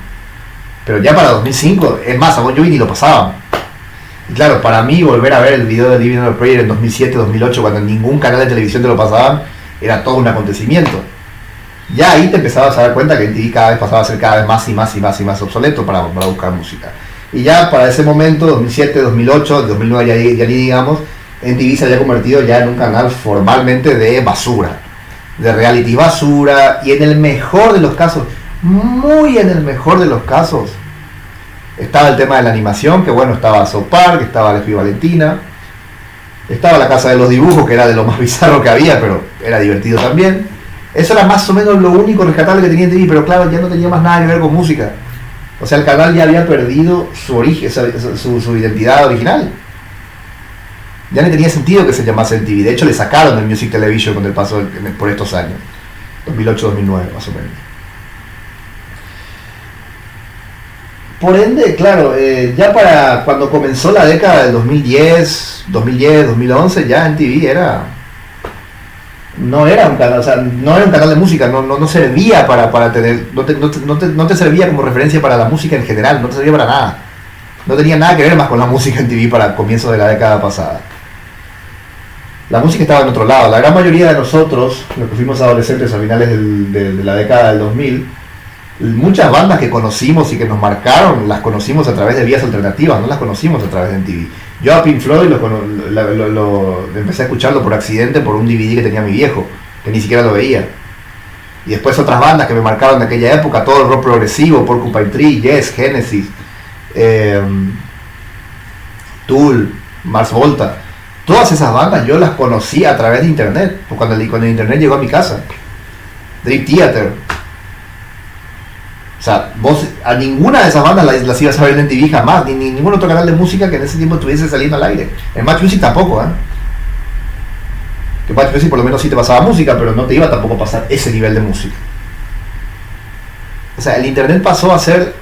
Pero ya para 2005, es más, a Bon Jovi ni lo pasaban. Y claro, para mí volver a ver el video de Living on a Prayer en 2007, 2008, cuando en ningún canal de televisión te lo pasaban, era todo un acontecimiento. Ya ahí te empezabas a dar cuenta que el TV cada vez pasaba a ser cada vez más y más y más y más obsoleto para buscar música. Y ya para ese momento, 2007, 2008, 2009 ya ni digamos, MTV se había convertido ya en un canal formalmente de basura, de reality basura, y en el mejor de los casos, muy en el mejor de los casos, estaba el tema de la animación, que bueno, estaba South Park, estaba La Espi Valentina, estaba La Casa de los Dibujos, que era de lo más bizarro que había, pero era divertido también. Eso era más o menos lo único rescatable que tenía MTV, pero claro, ya no tenía más nada que ver con música. O sea, el canal ya había perdido su origen, su identidad original. Ya no tenía sentido que se llamase MTV. De hecho, le sacaron el Music Television con el paso por estos años. 2008-2009, más o menos. Por ende, claro, ya para cuando comenzó la década del 2011, ya MTV no era un canal, o sea, no era un canal de música, no servía para tener, no te servía como referencia para la música en general, no te servía para nada. No tenía nada que ver más con la música en TV para comienzos de la década pasada. La música estaba en otro lado. La gran mayoría de nosotros, los que fuimos adolescentes a finales de la década del 2000, muchas bandas que conocimos y que nos marcaron, las conocimos a través de vías alternativas, no las conocimos a través de MTV. Yo a Pink Floyd empecé a escucharlo por accidente por un DVD que tenía mi viejo, que ni siquiera lo veía. Y después otras bandas que me marcaron de aquella época, todo el rock progresivo, Porcupine Tree, Yes, Genesis, Tool, Mars Volta. Todas esas bandas yo las conocí a través de internet, cuando el internet llegó a mi casa. Dream Theater. O sea, vos a ninguna de esas bandas las ibas a ver en MTV jamás, ni ningún otro canal de música que en ese tiempo estuviese saliendo al aire. En Match Music tampoco, ¿eh? Que Match Music por lo menos sí te pasaba música, pero no te iba tampoco a pasar ese nivel de música. O sea, el internet pasó a ser,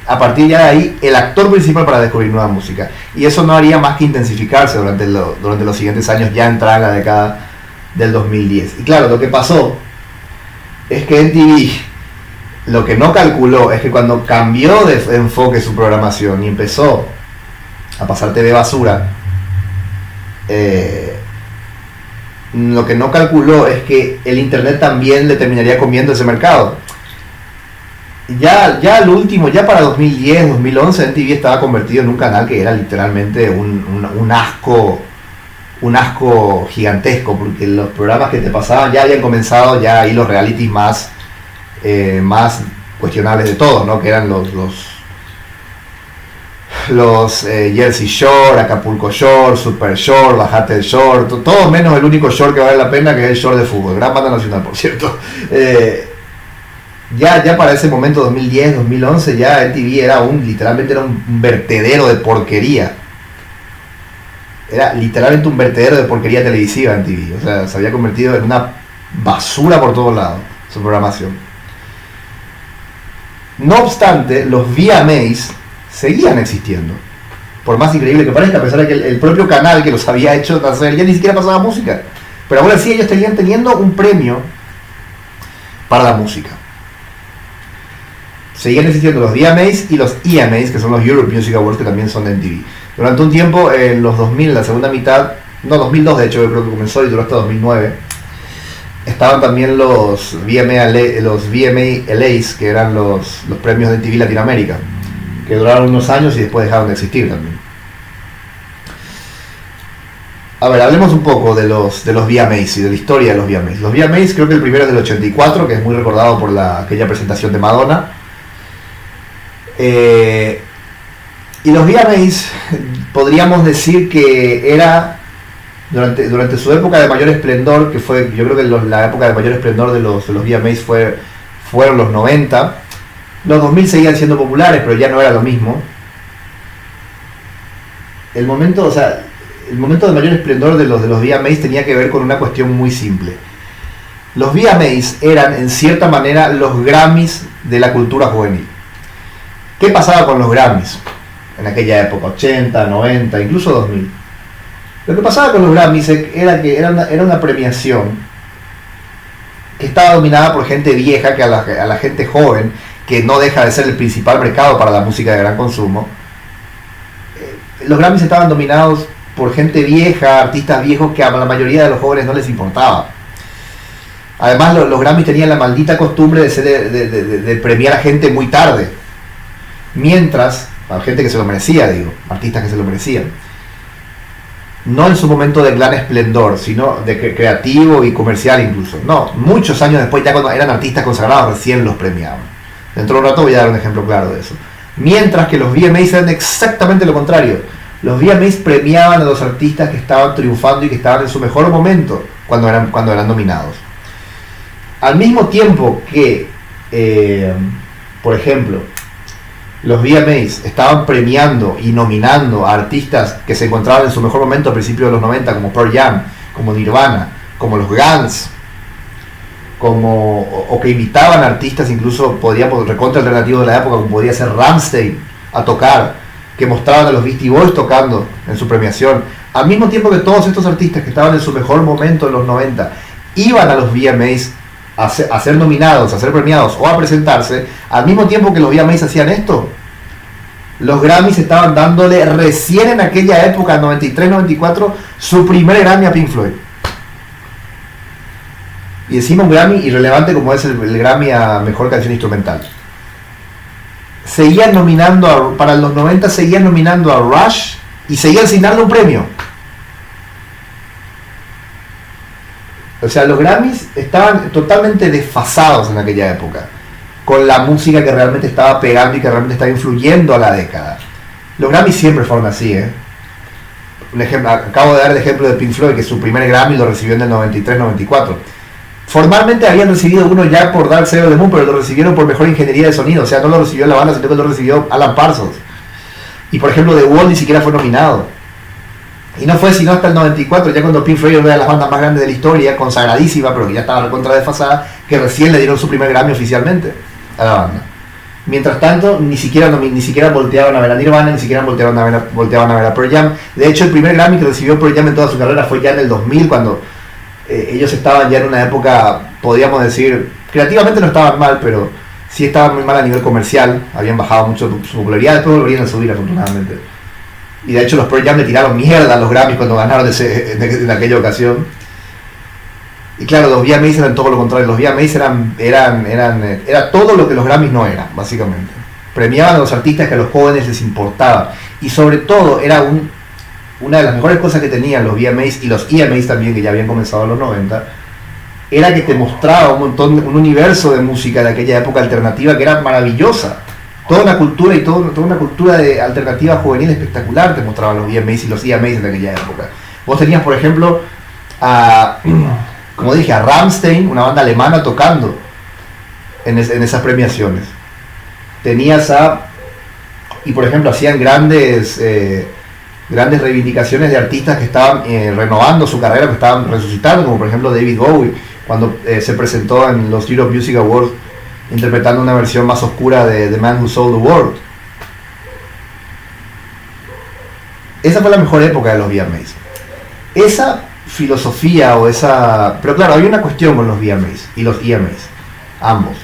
a partir ya de ahí, el actor principal para descubrir nueva música. Y eso no haría más que intensificarse durante los siguientes años, ya entrada en la década del 2010. Y claro, lo que pasó es que MTV lo que no calculó es que cuando cambió de enfoque su programación y empezó a pasar TV basura, lo que no calculó es que el internet también le terminaría comiendo ese mercado. Ya al último, ya para 2010, 2011, MTV estaba convertido en un canal que era literalmente un asco gigantesco, porque los programas que te pasaban ya habían comenzado ya ahí los realities más cuestionables de todos, ¿no? Que eran los Jersey Shore, Acapulco Shore, Super Shore, Bajate del Shore, todo menos el único shore que vale la pena, que es el shore de fútbol, gran banda nacional, por cierto. Ya para ese momento, 2010, 2011, ya MTV literalmente era un vertedero de porquería. Era literalmente un vertedero de porquería televisiva MTV. O sea, se había convertido en una basura por todos lados, su programación. No obstante, los VMAs seguían existiendo. Por más increíble que parezca, a pesar de que el propio canal que los había hecho hacer ya ni siquiera pasaba música. Pero aún así ellos seguían teniendo un premio para la música. Seguían existiendo los VMAs y los EMAs, que son los Europe Music Awards, que también son de MTV. Durante un tiempo, en los 2000, la segunda mitad, no, 2002 de hecho, yo creo que comenzó y duró hasta 2009, estaban también los VMA LAs, que eran los premios de MTV Latinoamérica, que duraron unos años y después dejaron de existir también. A ver, hablemos un poco de los VMAs y de la historia de los VMAs. Los VMAs, creo que el primero es del 84, que es muy recordado por aquella presentación de Madonna. Y los VMAs podríamos decir que era durante su época de mayor esplendor, que fue, yo creo que la época de mayor esplendor de los VMAs fueron los 90. Los 2000 seguían siendo populares, pero ya no era lo mismo. El momento de mayor esplendor de los VMAs tenía que ver con una cuestión muy simple. Los VMAs eran, en cierta manera, los Grammys de la cultura juvenil. ¿Qué pasaba con los Grammys en aquella época? 80, 90, incluso 2000. Lo que pasaba con los Grammys era que era una premiación que estaba dominada por gente vieja, que a la gente joven, que no deja de ser el principal mercado para la música de gran consumo. Los Grammys estaban dominados por gente vieja, artistas viejos que a la mayoría de los jóvenes no les importaba. Además, los Grammys tenían la maldita costumbre de premiar a gente muy tarde. Mientras, a gente que se lo merecía, artistas que se lo merecían. No en su momento de gran esplendor, sino de creativo y comercial incluso. No, muchos años después, ya cuando eran artistas consagrados, recién los premiaban. Dentro de un rato voy a dar un ejemplo claro de eso. Mientras que los VMAs eran exactamente lo contrario. Los VMAs premiaban a los artistas que estaban triunfando y que estaban en su mejor momento cuando eran nominados. Al mismo tiempo que, por ejemplo, los VMAs estaban premiando y nominando a artistas que se encontraban en su mejor momento a principios de los 90, como Pearl Jam, como Nirvana, como los Guns, o que invitaban a artistas incluso, podríamos, recontra alternativos de la época, como podría ser Rammstein, a tocar, que mostraban a los Beastie Boys tocando en su premiación, al mismo tiempo que todos estos artistas que estaban en su mejor momento en los 90 iban a los VMAs a ser nominados, a ser premiados o a presentarse, al mismo tiempo que los VMAs hacían esto, los Grammys estaban dándole recién en aquella época, 93-94, su primer Grammy a Pink Floyd. Y encima un Grammy irrelevante como es el Grammy a Mejor Canción Instrumental. Seguían nominando, para los 90 seguían nominando a Rush y seguían sin darle un premio. O sea, los Grammys estaban totalmente desfasados en aquella época, con la música que realmente estaba pegando y que realmente estaba influyendo a la década. Los Grammys siempre fueron así, Un ejemplo, acabo de dar el ejemplo de Pink Floyd, que su primer Grammy lo recibió en el 93-94. Formalmente habían recibido uno ya por Dark Side of the Moon, pero lo recibieron por mejor ingeniería de sonido. O sea, no lo recibió la banda, sino que lo recibió Alan Parsons. Y por ejemplo, The Wall ni siquiera fue nominado. Y no fue sino hasta el 94, ya cuando Pink Floyd era una de las bandas más grandes de la historia, consagradísima, pero que ya estaba recontra desfasada, que recién le dieron su primer Grammy oficialmente a la banda. Mientras tanto, ni siquiera volteaban a ver a Nirvana, ni siquiera volteaban a ver a Pearl Jam. De hecho, el primer Grammy que recibió Pearl Jam en toda su carrera fue ya en el 2000, cuando ellos estaban ya en una época, podríamos decir, creativamente no estaban mal, pero sí estaban muy mal a nivel comercial, habían bajado mucho su popularidad, después volvían a subir afortunadamente. Y de hecho los Pearl Jam le tiraron mierda a los Grammys cuando ganaron en aquella ocasión. Y claro, los VMAs eran todo lo contrario, los VMAs era todo lo que los Grammys no eran, básicamente. Premiaban a los artistas que a los jóvenes les importaba. Y sobre todo era una de las mejores cosas que tenían los VMAs y los EMAs también, que ya habían comenzado en los 90, era que te mostraba un universo de música de aquella época alternativa que era maravillosa. Toda una cultura y toda una cultura de alternativa juvenil espectacular te mostraban los VMAs y los EMAs en aquella época. Vos tenías, por ejemplo, como dije, a Rammstein, una banda alemana, tocando en esas premiaciones. Tenías y por ejemplo hacían grandes reivindicaciones de artistas que estaban renovando su carrera, que estaban resucitando, como por ejemplo David Bowie, cuando se presentó en los Europe Music Awards interpretando una versión más oscura de The Man Who Sold the World. Esa fue la mejor época de los VMAs. Esa filosofía pero claro, había una cuestión con los VMAs y los EMAs, ambos.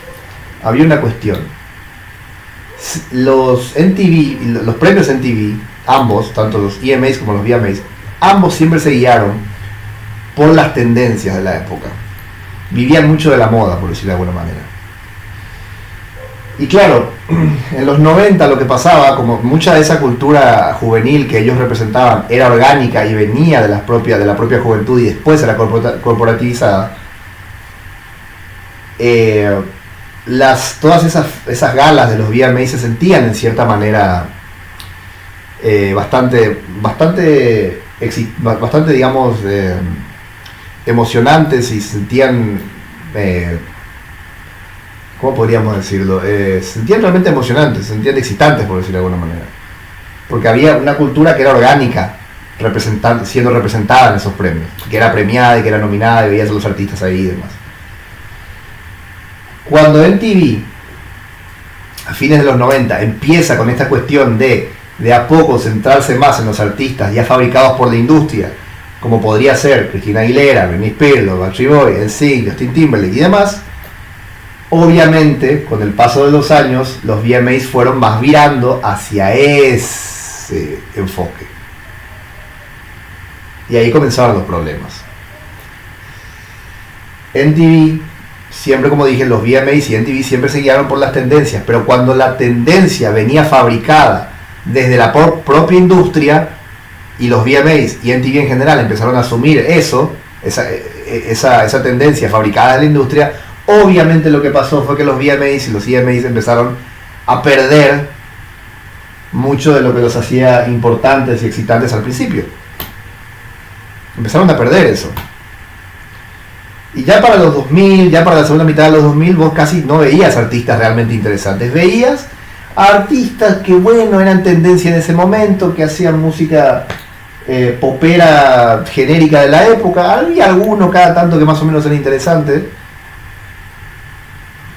Había una cuestión. Los premios MTV, ambos, tanto los EMAs como los VMAs, ambos siempre se guiaron por las tendencias de la época. Vivían mucho de la moda, por decirlo de alguna manera. Y claro, en los 90 lo que pasaba, como mucha de esa cultura juvenil que ellos representaban era orgánica y venía de la propia juventud y después era corporativizada, todas esas galas de los VMA se sentían en cierta manera bastante digamos emocionantes y se sentían ¿cómo podríamos decirlo? Se sentían realmente emocionantes, se sentían excitantes, por decirlo de alguna manera. Porque había una cultura que era orgánica, siendo representada en esos premios, que era premiada y que era nominada y veías a los artistas ahí y demás. Cuando MTV, a fines de los 90, empieza con esta cuestión de a poco centrarse más en los artistas ya fabricados por la industria, como podría ser Christina Aguilera, Britney Spears, Backstreet Boys, NSYNC, Justin Timberlake y demás, obviamente, con el paso de los años, los VMAs fueron más virando hacia ese enfoque. Y ahí comenzaron los problemas. MTV, siempre como dije, los VMAs y MTV siempre se guiaron por las tendencias, pero cuando la tendencia venía fabricada desde la propia industria, y los VMAs y MTV en general empezaron a asumir esa tendencia fabricada en la industria, obviamente lo que pasó fue que los VMAs y los EMAs empezaron a perder mucho de lo que los hacía importantes y excitantes al principio. Empezaron a perder eso. Y ya para los 2000, ya para la segunda mitad de los 2000, vos casi no veías artistas realmente interesantes. Veías a artistas que, bueno, eran tendencia en ese momento, que hacían música popera genérica de la época. Había alguno cada tanto que más o menos era interesante.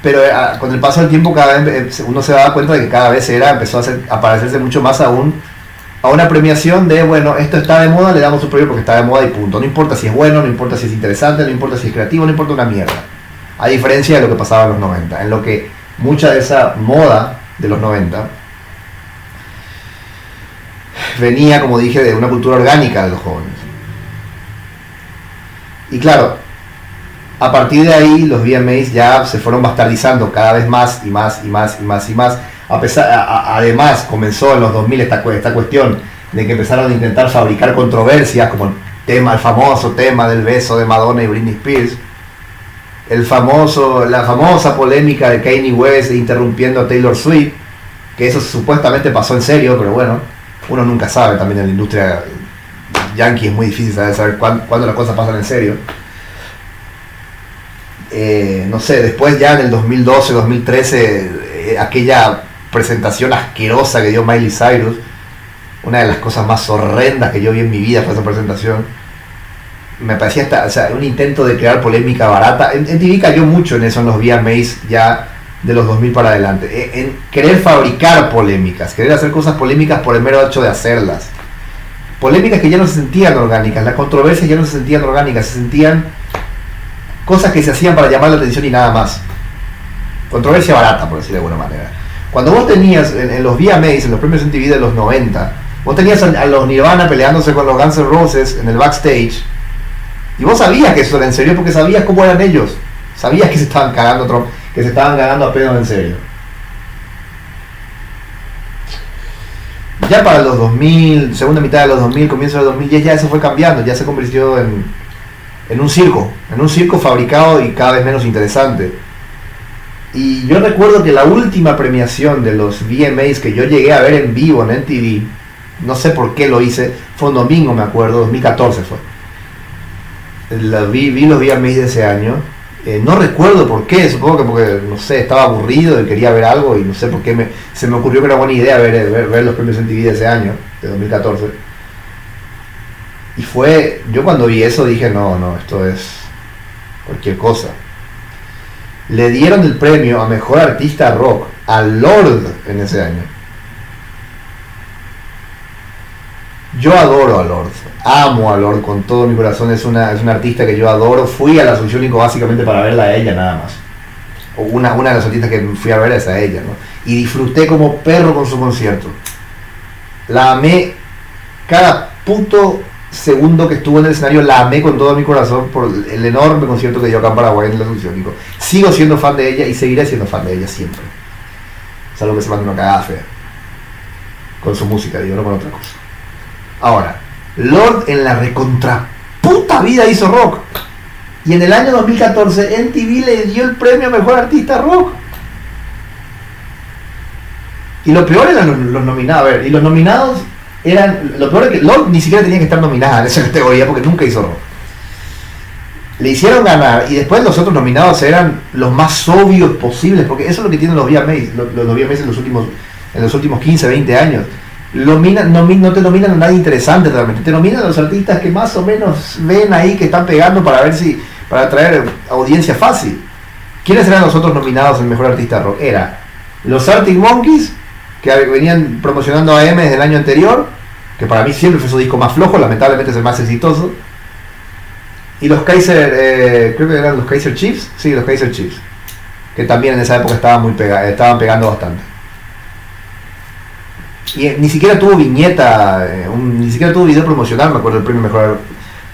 Pero con el paso del tiempo cada vez uno se daba cuenta de que cada vez empezó a parecerse mucho más aún a una premiación de, bueno, esto está de moda, le damos un premio porque está de moda y punto. No importa si es bueno, no importa si es interesante, no importa si es creativo, no importa una mierda. A diferencia de lo que pasaba en los 90, en lo que mucha de esa moda de los 90 venía, como dije, de una cultura orgánica de los jóvenes. Y claro, a partir de ahí los VMAs ya se fueron bastardizando cada vez más y más y más y más y más. Además comenzó en los 2000 esta cuestión de que empezaron a intentar fabricar controversias, como el famoso tema del beso de Madonna y Britney Spears, la famosa polémica de Kanye West interrumpiendo a Taylor Swift, que eso supuestamente pasó en serio, pero bueno, uno nunca sabe. También en la industria yankee es muy difícil saber cuándo las cosas pasan en serio. No sé, después ya en el 2012, 2013, aquella presentación asquerosa que dio Miley Cyrus, una de las cosas más horrendas que yo vi en mi vida fue esa presentación. Me parecía un intento de crear polémica barata. MTV cayó mucho en eso en los VMAs ya de los 2000 para adelante, en querer fabricar polémicas, querer hacer cosas polémicas por el mero hecho de hacerlas. Polémicas que ya no se sentían orgánicas, las controversias ya no se sentían orgánicas, se sentían cosas que se hacían para llamar la atención y nada más. Controversia barata, por decirlo de alguna manera. Cuando vos tenías en los VMAs, en los premios MTV de los 90, vos tenías a los Nirvana peleándose con los Guns N' Roses en el backstage, y vos sabías que eso era en serio porque sabías cómo eran ellos, sabías que se estaban cagando a pedo en serio. Ya para los 2000, segunda mitad de los 2000, comienzo de 2010, ya eso fue cambiando, ya se convirtió en un circo fabricado y cada vez menos interesante. Y yo recuerdo que la última premiación de los VMAs que yo llegué a ver en vivo en MTV, no sé por qué lo hice, fue un domingo, me acuerdo, 2014 fue. Vi los VMAs de ese año, no recuerdo por qué, supongo que porque, no sé, estaba aburrido y quería ver algo y no sé por qué se me ocurrió que era buena idea ver los premios MTV de ese año, de 2014. Y yo cuando vi eso dije, no, esto es cualquier cosa. Le dieron el premio a Mejor Artista Rock a Lorde en ese año. Yo adoro a Lorde, amo a Lorde con todo mi corazón, es una artista que yo adoro. Fui a la Asunción Único básicamente para verla a ella nada más. O una de las artistas que fui a ver es a ella, ¿no? Y disfruté como perro con su concierto. La amé cada puto segundo que estuvo en el escenario, la amé con todo mi corazón por el enorme concierto que dio acá en Paraguay en la Asunción Único. Sigo siendo fan de ella y seguiré siendo fan de ella siempre. Es algo que se manda una cagada fea con su música, digo, no con otra cosa. Ahora, Lorde en la recontra puta vida hizo rock. Y en el año 2014 MTV le dio el premio a Mejor Artista Rock. Y lo peor eran los nominados. A ver, y los nominados eran... Lo peor es que Lorde ni siquiera tenía que estar nominada en esa categoría porque nunca hizo rock. Le hicieron ganar y después los otros nominados eran los más obvios posibles, porque eso es lo que tienen los VMAs, los VMAs en los últimos 15, 20 años. No te nominan a nadie interesante realmente, te nominan a los artistas que más o menos ven ahí que están pegando para atraer audiencia fácil. ¿Quiénes eran los otros nominados en Mejor Artista Rock? Era los Arctic Monkeys, que venían promocionando a M desde el año anterior, que para mí siempre fue su disco más flojo, lamentablemente es el más exitoso. Y los Kaiser, creo que eran los Kaiser Chiefs, sí, los Kaiser Chiefs, que también en esa época estaban pegando bastante. Y ni siquiera tuvo viñeta, ni siquiera tuvo video promocional, me acuerdo, el premio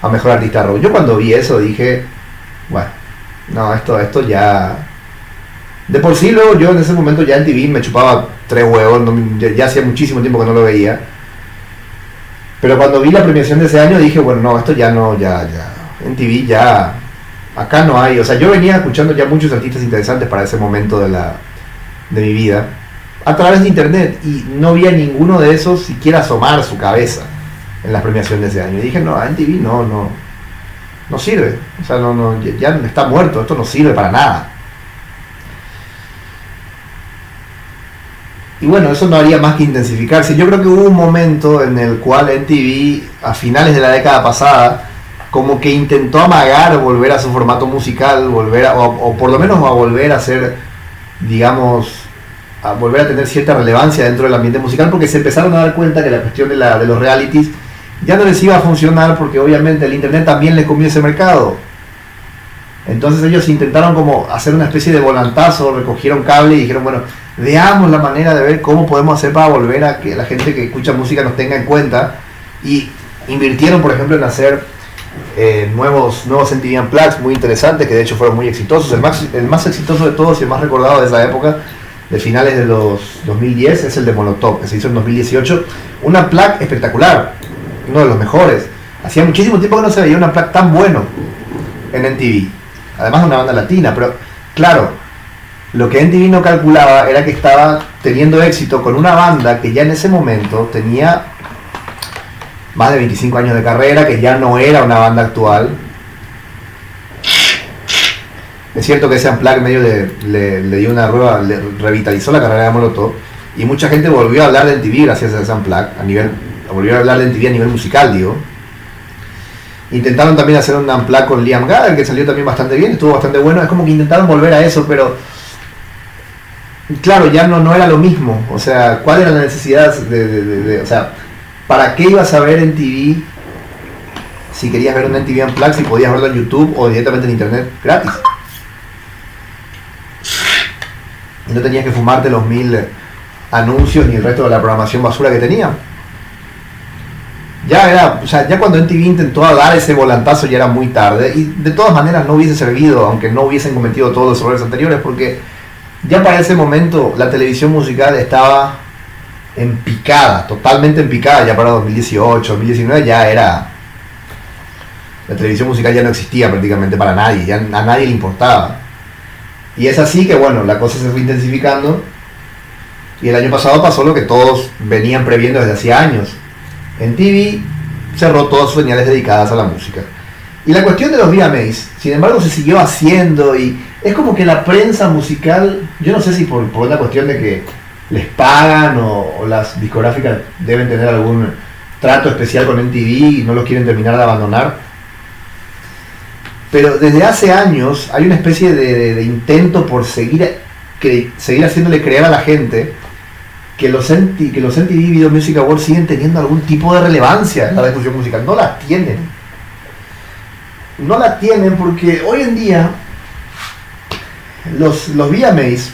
a Mejor Artista Rock. Yo cuando vi eso dije, bueno, no, esto ya... De por sí luego yo en ese momento ya en TV me chupaba 3 huevos, ya hacía muchísimo tiempo que no lo veía. Pero cuando vi la premiación de ese año dije, bueno, no, esto ya no, ya, en TV ya, acá no hay, o sea, yo venía escuchando ya muchos artistas interesantes para ese momento de mi vida, a través de internet, y no vi a ninguno de esos siquiera asomar su cabeza en la premiación de ese año. Y dije, no, en TV no no sirve. O sea, ya está muerto, esto no sirve para nada. Y bueno, eso no haría más que intensificarse. Yo creo que hubo un momento en el cual MTV, a finales de la década pasada, como que intentó amagar volver a su formato musical, o por lo menos a volver a ser, digamos, a volver a tener cierta relevancia dentro del ambiente musical, porque se empezaron a dar cuenta que la cuestión de los realities ya no les iba a funcionar, porque obviamente el internet también les comió ese mercado. Entonces ellos intentaron como hacer una especie de volantazo, recogieron cable y dijeron, bueno, veamos la manera de ver cómo podemos hacer para volver a que la gente que escucha música nos tenga en cuenta, y invirtieron por ejemplo en hacer nuevos MTV Unplugged muy interesantes, que de hecho fueron muy exitosos. El más exitoso de todos y el más recordado de esa época, de finales de los 2010, es el de Molotov, que se hizo en 2018, un Unplugged espectacular, uno de los mejores. Hacía muchísimo tiempo que no se veía un Unplugged tan bueno en MTV, además de una banda latina. Pero claro, lo que MTV no calculaba era que estaba teniendo éxito con una banda que ya en ese momento tenía más de 25 años de carrera, que ya no era una banda actual. Es cierto que ese Unplugged medio le dio una rueda, le revitalizó la carrera de Molotov, y mucha gente volvió a hablar de MTV gracias a ese Unplugged, volvió a hablar de MTV a nivel musical, digo. Intentaron también hacer un Unplugged con Liam Gallagher, que salió también bastante bien, estuvo bastante bueno. Es como que intentaron volver a eso, pero claro, ya no era lo mismo. O sea, ¿cuál era la necesidad o sea, ¿para qué ibas a ver MTV si querías ver un MTV Unplugged, si podías verlo en YouTube o directamente en internet gratis? Y no tenías que fumarte los 1000 anuncios ni el resto de la programación basura que tenía. Ya cuando MTV intentó dar ese volantazo ya era muy tarde, y de todas maneras no hubiese servido, aunque no hubiesen cometido todos los errores anteriores, porque ya para ese momento la televisión musical estaba en picada, totalmente en picada. Ya para 2018, 2019 ya era... La televisión musical ya no existía prácticamente para nadie, ya a nadie le importaba. Y es así que bueno, la cosa se fue intensificando, y el año pasado pasó lo que todos venían previendo desde hacía años. MTV cerró todas sus señales dedicadas a la música. Y la cuestión de los VMAs, sin embargo, se siguió haciendo, y es como que la prensa musical, yo no sé si por una cuestión de que les pagan o las discográficas deben tener algún trato especial con MTV y no los quieren terminar de abandonar, pero desde hace años hay una especie de intento por seguir haciéndole creer a la gente que los MTV Video Music Awards siguen teniendo algún tipo de relevancia en la discusión musical. No la tienen. No la tienen porque hoy en día los VMAs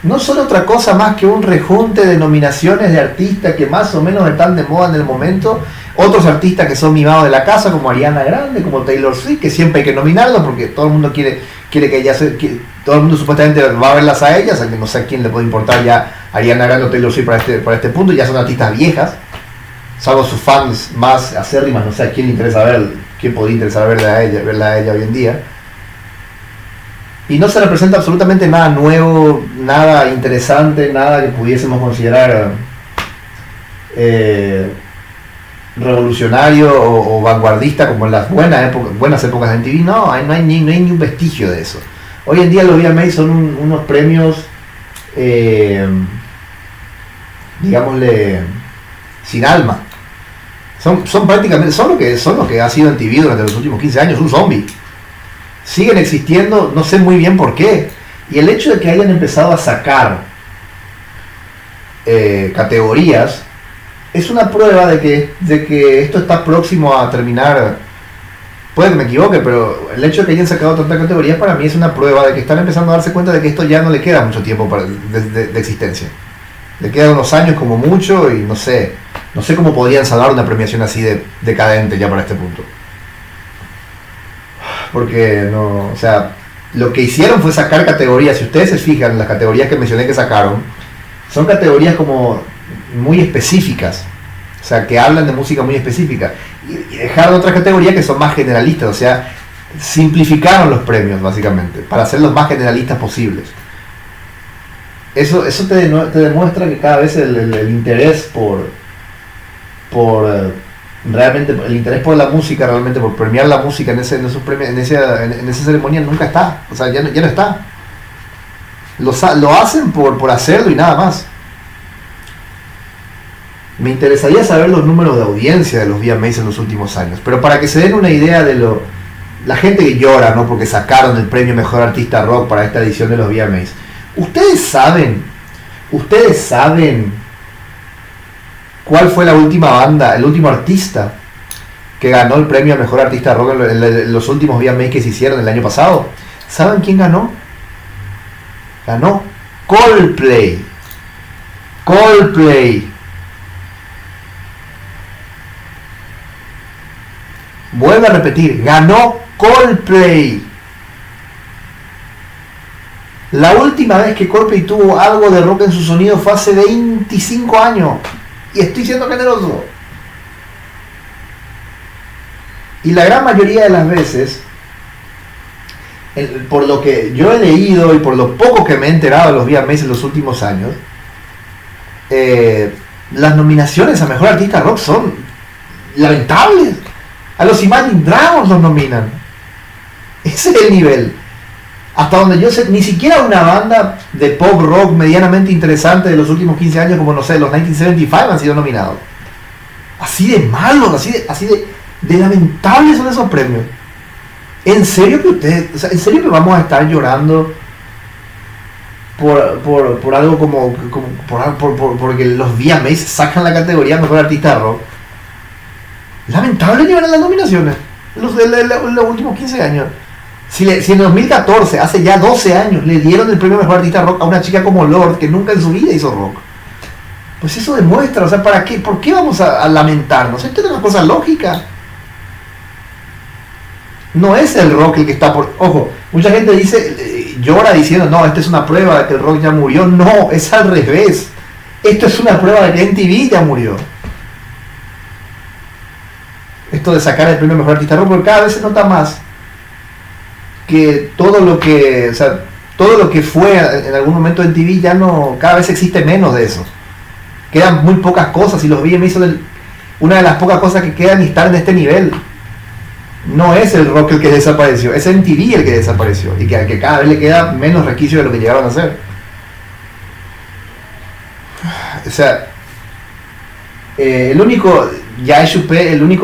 no son otra cosa más que un rejunte de nominaciones de artistas que más o menos están de moda en el momento. Otros artistas que son mimados de la casa, como Ariana Grande, como Taylor Swift, que siempre hay que nominarlos porque todo el mundo quiere que ella todo el mundo supuestamente va a verlas a ellas, aunque no sé a quién le puede importar ya Ariana Grande o Taylor Swift para este punto. Ya son artistas viejas, salvo sus fans más acérrimas, no sé a quién le interesa quién podría interesar verla a ella hoy en día. Y no se representa absolutamente nada nuevo, nada interesante, nada que pudiésemos considerar revolucionario o vanguardista como en las buenas épocas de MTV. No hay ni un vestigio de eso. Hoy en día los VMAs son unos premios, digámosle, sin alma. Son prácticamente, son lo que ha sido MTV durante los últimos 15 años, un zombie. Siguen existiendo, no sé muy bien por qué. Y el hecho de que hayan empezado a sacar categorías es una prueba de que esto está próximo a terminar. Puede que me equivoque, pero el hecho de que hayan sacado tantas categorías para mí es una prueba de que están empezando a darse cuenta de que esto ya no le queda mucho tiempo de existencia. Le quedan unos años como mucho, y no sé cómo podrían salvar una premiación así de decadente ya para este punto. Porque o sea, lo que hicieron fue sacar categorías. Si ustedes se fijan, las categorías que mencioné que sacaron son categorías como muy específicas, o sea, que hablan de música muy específica, y dejaron otras categorías que son más generalistas. O sea, simplificaron los premios básicamente para ser los más generalistas posibles. Eso te demuestra que cada vez el interés por realmente el interés por la música, realmente por premiar la música en esa ceremonia nunca está, o sea, ya no está. Lo hacen por hacerlo y nada más. Me interesaría saber los números de audiencia de los VMAs en los últimos años, pero para que se den una idea de la gente que llora, ¿no? Porque sacaron el premio Mejor Artista Rock para esta edición de los VMAs. Ustedes saben cuál fue la última banda, el último artista que ganó el premio a Mejor Artista Rock en los últimos VMAs que se hicieron el año pasado. ¿Saben quién ganó? Ganó Coldplay. Vuelvo a repetir, ganó Coldplay. La última vez que Coldplay tuvo algo de rock en su sonido fue hace 25 años. Y estoy siendo generoso. Y la gran mayoría de las veces, por lo que yo he leído y por lo poco que me he enterado de los VMAs en los últimos años, las nominaciones a Mejor Artista Rock son lamentables. A los Imagine Dragons los nominan. Ese es el nivel. Hasta donde yo sé, ni siquiera una banda de pop rock medianamente interesante de los últimos 15 años, como no sé, los 1975 han sido nominados. Así de malos, así de lamentables son esos premios. ¿En serio que ustedes, o sea, en serio que vamos a estar llorando por algo porque los VMAs sacan la categoría Mejor Artista Rock? Lamentable llevar las nominaciones en los últimos 15 años. Si en 2014, hace ya 12 años, le dieron el premio Mejor Artista Rock a una chica como Lorde, que nunca en su vida hizo rock, pues eso demuestra, o sea, ¿para qué? ¿Por qué vamos a lamentarnos? Esto es una cosa lógica. No es el rock el que está por... Ojo, mucha gente llora diciendo, no, esta es una prueba de que el rock ya murió. No, es al revés. Esto es una prueba de que MTV ya murió. Esto de sacar el premio Mejor Artista Rock, porque cada vez se nota más que todo lo que fue en algún momento en TV ya no, cada vez existe menos de eso. Quedan muy pocas cosas y los VMAs son una de las pocas cosas que quedan y están en este nivel. No es el rock el que desapareció, es MTV el que desapareció y que cada vez le queda menos resquicio de lo que llegaron a hacer. O sea, el único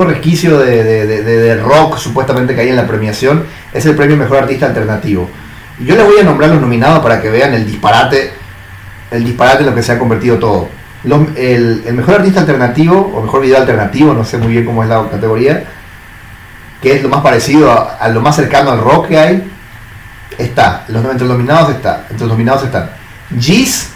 resquicio de rock supuestamente que hay en la premiación es el premio Mejor Artista Alternativo. Y yo les voy a nombrar los nominados para que vean el disparate en lo que se ha convertido todo. El Mejor Artista Alternativo o Mejor Video Alternativo, no sé muy bien cómo es la categoría, que es lo más parecido a lo más cercano al rock que hay, está. Entre los nominados están Gees,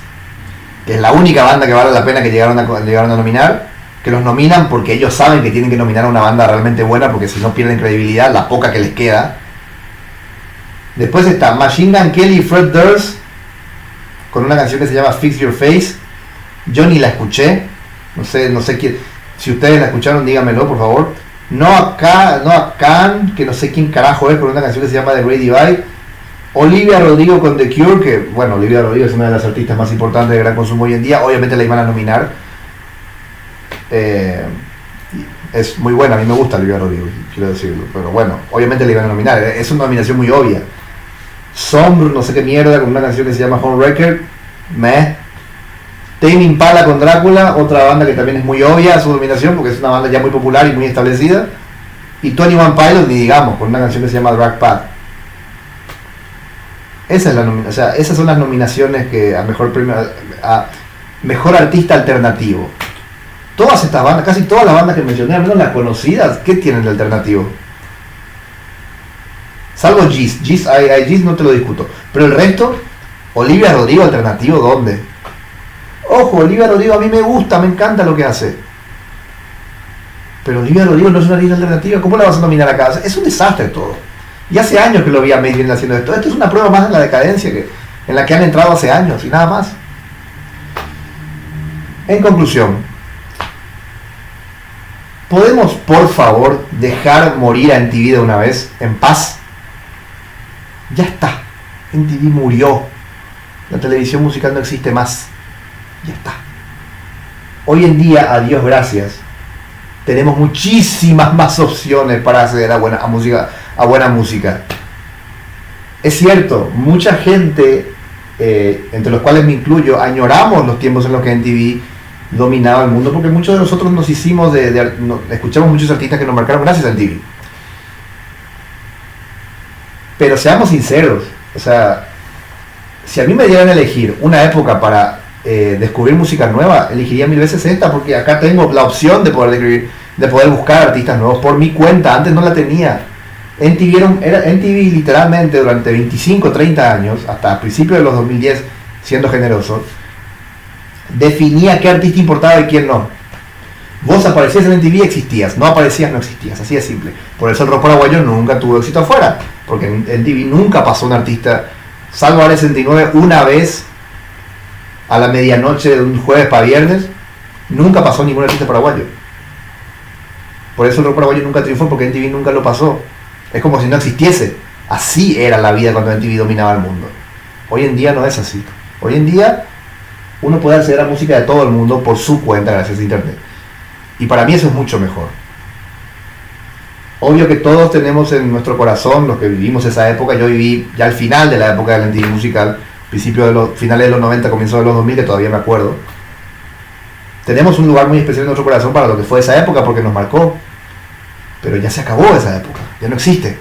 que es la única banda que vale la pena que llegaron a nominar, que los nominan porque ellos saben que tienen que nominar a una banda realmente buena, porque si no pierden credibilidad, la poca que les queda. Después está Machine Gun Kelly y Fred Durst con una canción que se llama Fix Your Face. Yo ni la escuché, no sé quién, si ustedes la escucharon díganmelo por favor. Noah Kahan, que no sé quién carajo es, con una canción que se llama The Great Divide. Olivia Rodrigo con The Cure, que bueno, Olivia Rodrigo es una de las artistas más importantes de gran consumo hoy en día, obviamente la iban a nominar. Es muy buena, a mí me gusta Olivia Rodrigo, quiero decirlo, pero bueno, obviamente la iban a nominar, es una nominación muy obvia. Sombre, no sé qué mierda, con una canción que se llama Home Record, Tame Impala con Drácula, otra banda que también es muy obvia su nominación porque es una banda ya muy popular y muy establecida. Y 21 Pilots, ni digamos, con una canción que se llama Drag Path. Esas son las nominaciones que a Mejor Artista Alternativo. Todas estas bandas, casi todas las bandas que mencioné, al menos las conocidas, ¿qué tienen de alternativo? Salvo Gees, Gees no te lo discuto. Pero el resto, Olivia Rodrigo alternativo, ¿dónde? Ojo, Olivia Rodrigo a mí me gusta, me encanta lo que hace. Pero Olivia Rodrigo no es una artista alternativa, ¿cómo la vas a nominar acá? Es un desastre todo. Y hace años que lo vi a May vienen haciendo esto. Esto es una prueba más de la decadencia en la que han entrado hace años y nada más. En conclusión, ¿podemos por favor dejar morir a MTV de una vez, en paz? Ya está, MTV murió. La televisión musical no existe más. Ya está. Hoy en día, a Dios gracias, tenemos muchísimas más opciones para acceder a buena música. Es cierto, mucha gente, entre los cuales me incluyo, añoramos los tiempos en los que MTV dominaba el mundo, porque muchos de nosotros nos hicimos escuchamos muchos artistas que nos marcaron gracias a MTV. Pero seamos sinceros, o sea, si a mí me dieran a elegir una época para descubrir música nueva, elegiría 1000 veces esta, porque acá tengo la opción de poder buscar artistas nuevos por mi cuenta. Antes no la tenía. MTV literalmente durante 25, 30 años, hasta principios de los 2010, siendo generoso, definía qué artista importaba y quién no. Vos aparecías en MTV, existías; no aparecías, no existías. Así de simple. Por eso el rock paraguayo nunca tuvo éxito afuera, porque en MTV nunca pasó un artista, salvo Área 69 una vez a la medianoche de un jueves para viernes, nunca pasó ningún artista paraguayo. Por eso el rock paraguayo nunca triunfó, porque MTV nunca lo pasó. Es como si no existiese. Así era la vida cuando MTV dominaba el mundo. Hoy en día no es así. Hoy en día uno puede acceder a música de todo el mundo por su cuenta gracias a internet. Y para mí eso es mucho mejor. Obvio que todos tenemos en nuestro corazón, los que vivimos esa época. Yo viví ya al final de la época del MTV musical, finales de los 90, comienzos de los 2000, que todavía me acuerdo. Tenemos un lugar muy especial en nuestro corazón para lo que fue esa época, porque nos marcó. Pero ya se acabó esa época, ya no existe.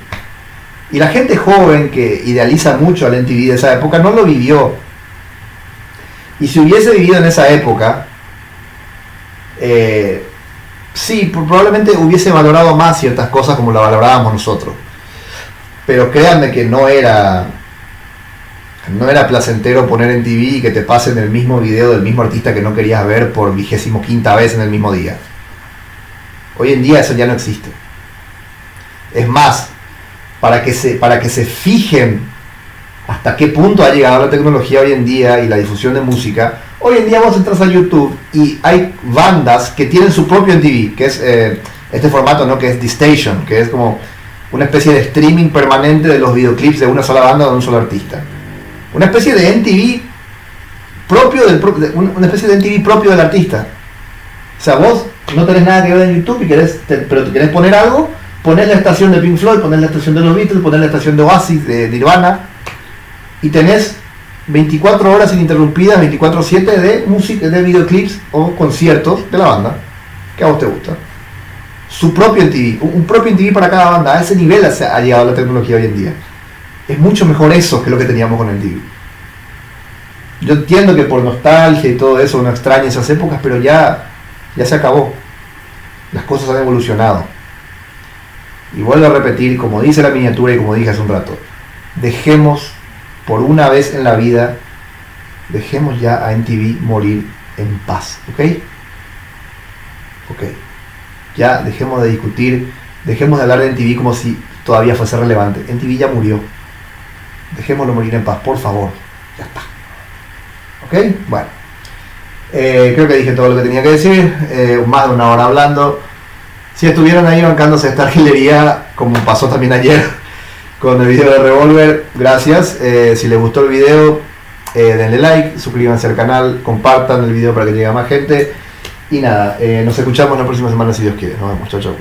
Y la gente joven que idealiza mucho al MTV de esa época no lo vivió. Y si hubiese vivido en esa época, sí, probablemente hubiese valorado más ciertas cosas como la valorábamos nosotros. Pero créanme que no era placentero poner en TV y que te pasen el mismo video del mismo artista que no querías ver por 25ª vez en el mismo día. Hoy en día eso ya no existe. Es más, para que se fijen hasta qué punto ha llegado la tecnología hoy en día y la difusión de música, hoy en día vos entras a YouTube y hay bandas que tienen su propio MTV, que es este formato, ¿no?, que es The Station, que es como una especie de streaming permanente de los videoclips de una sola banda o de un solo artista. Una especie de MTV una especie de MTV propio del artista. O sea, vos no tenés nada que ver en YouTube pero te querés poner algo, ponés la estación de Pink Floyd, ponés la estación de los Beatles, ponés la estación de Oasis, de Nirvana, y tenés 24 horas ininterrumpidas, 24/7 de música, de videoclips o conciertos de la banda que a vos te gusta. Su propio MTV, un propio MTV para cada banda. A ese nivel ha llegado la tecnología hoy en día. Es mucho mejor eso que lo que teníamos con MTV. Yo entiendo que por nostalgia y todo eso uno extraña esas épocas, pero ya se acabó. Las cosas han evolucionado. Y vuelvo a repetir, como dice la miniatura y como dije hace un rato, dejemos por una vez en la vida, dejemos ya a MTV morir en paz, ¿ok? Ok. Ya dejemos de discutir, dejemos de hablar de MTV como si todavía fuese relevante. MTV ya murió. Dejémoslo morir en paz, por favor. Ya está. ¿Ok? Bueno. Creo que dije todo lo que tenía que decir. Más de una hora hablando. Si estuvieron ahí bancándose esta artillería, como pasó también ayer con el video de Revolver, gracias. Si les gustó el video, denle like, suscríbanse al canal, compartan el video para que llegue a más gente. Y nada, nos escuchamos la próxima semana si Dios quiere. Nos vemos, chau chau.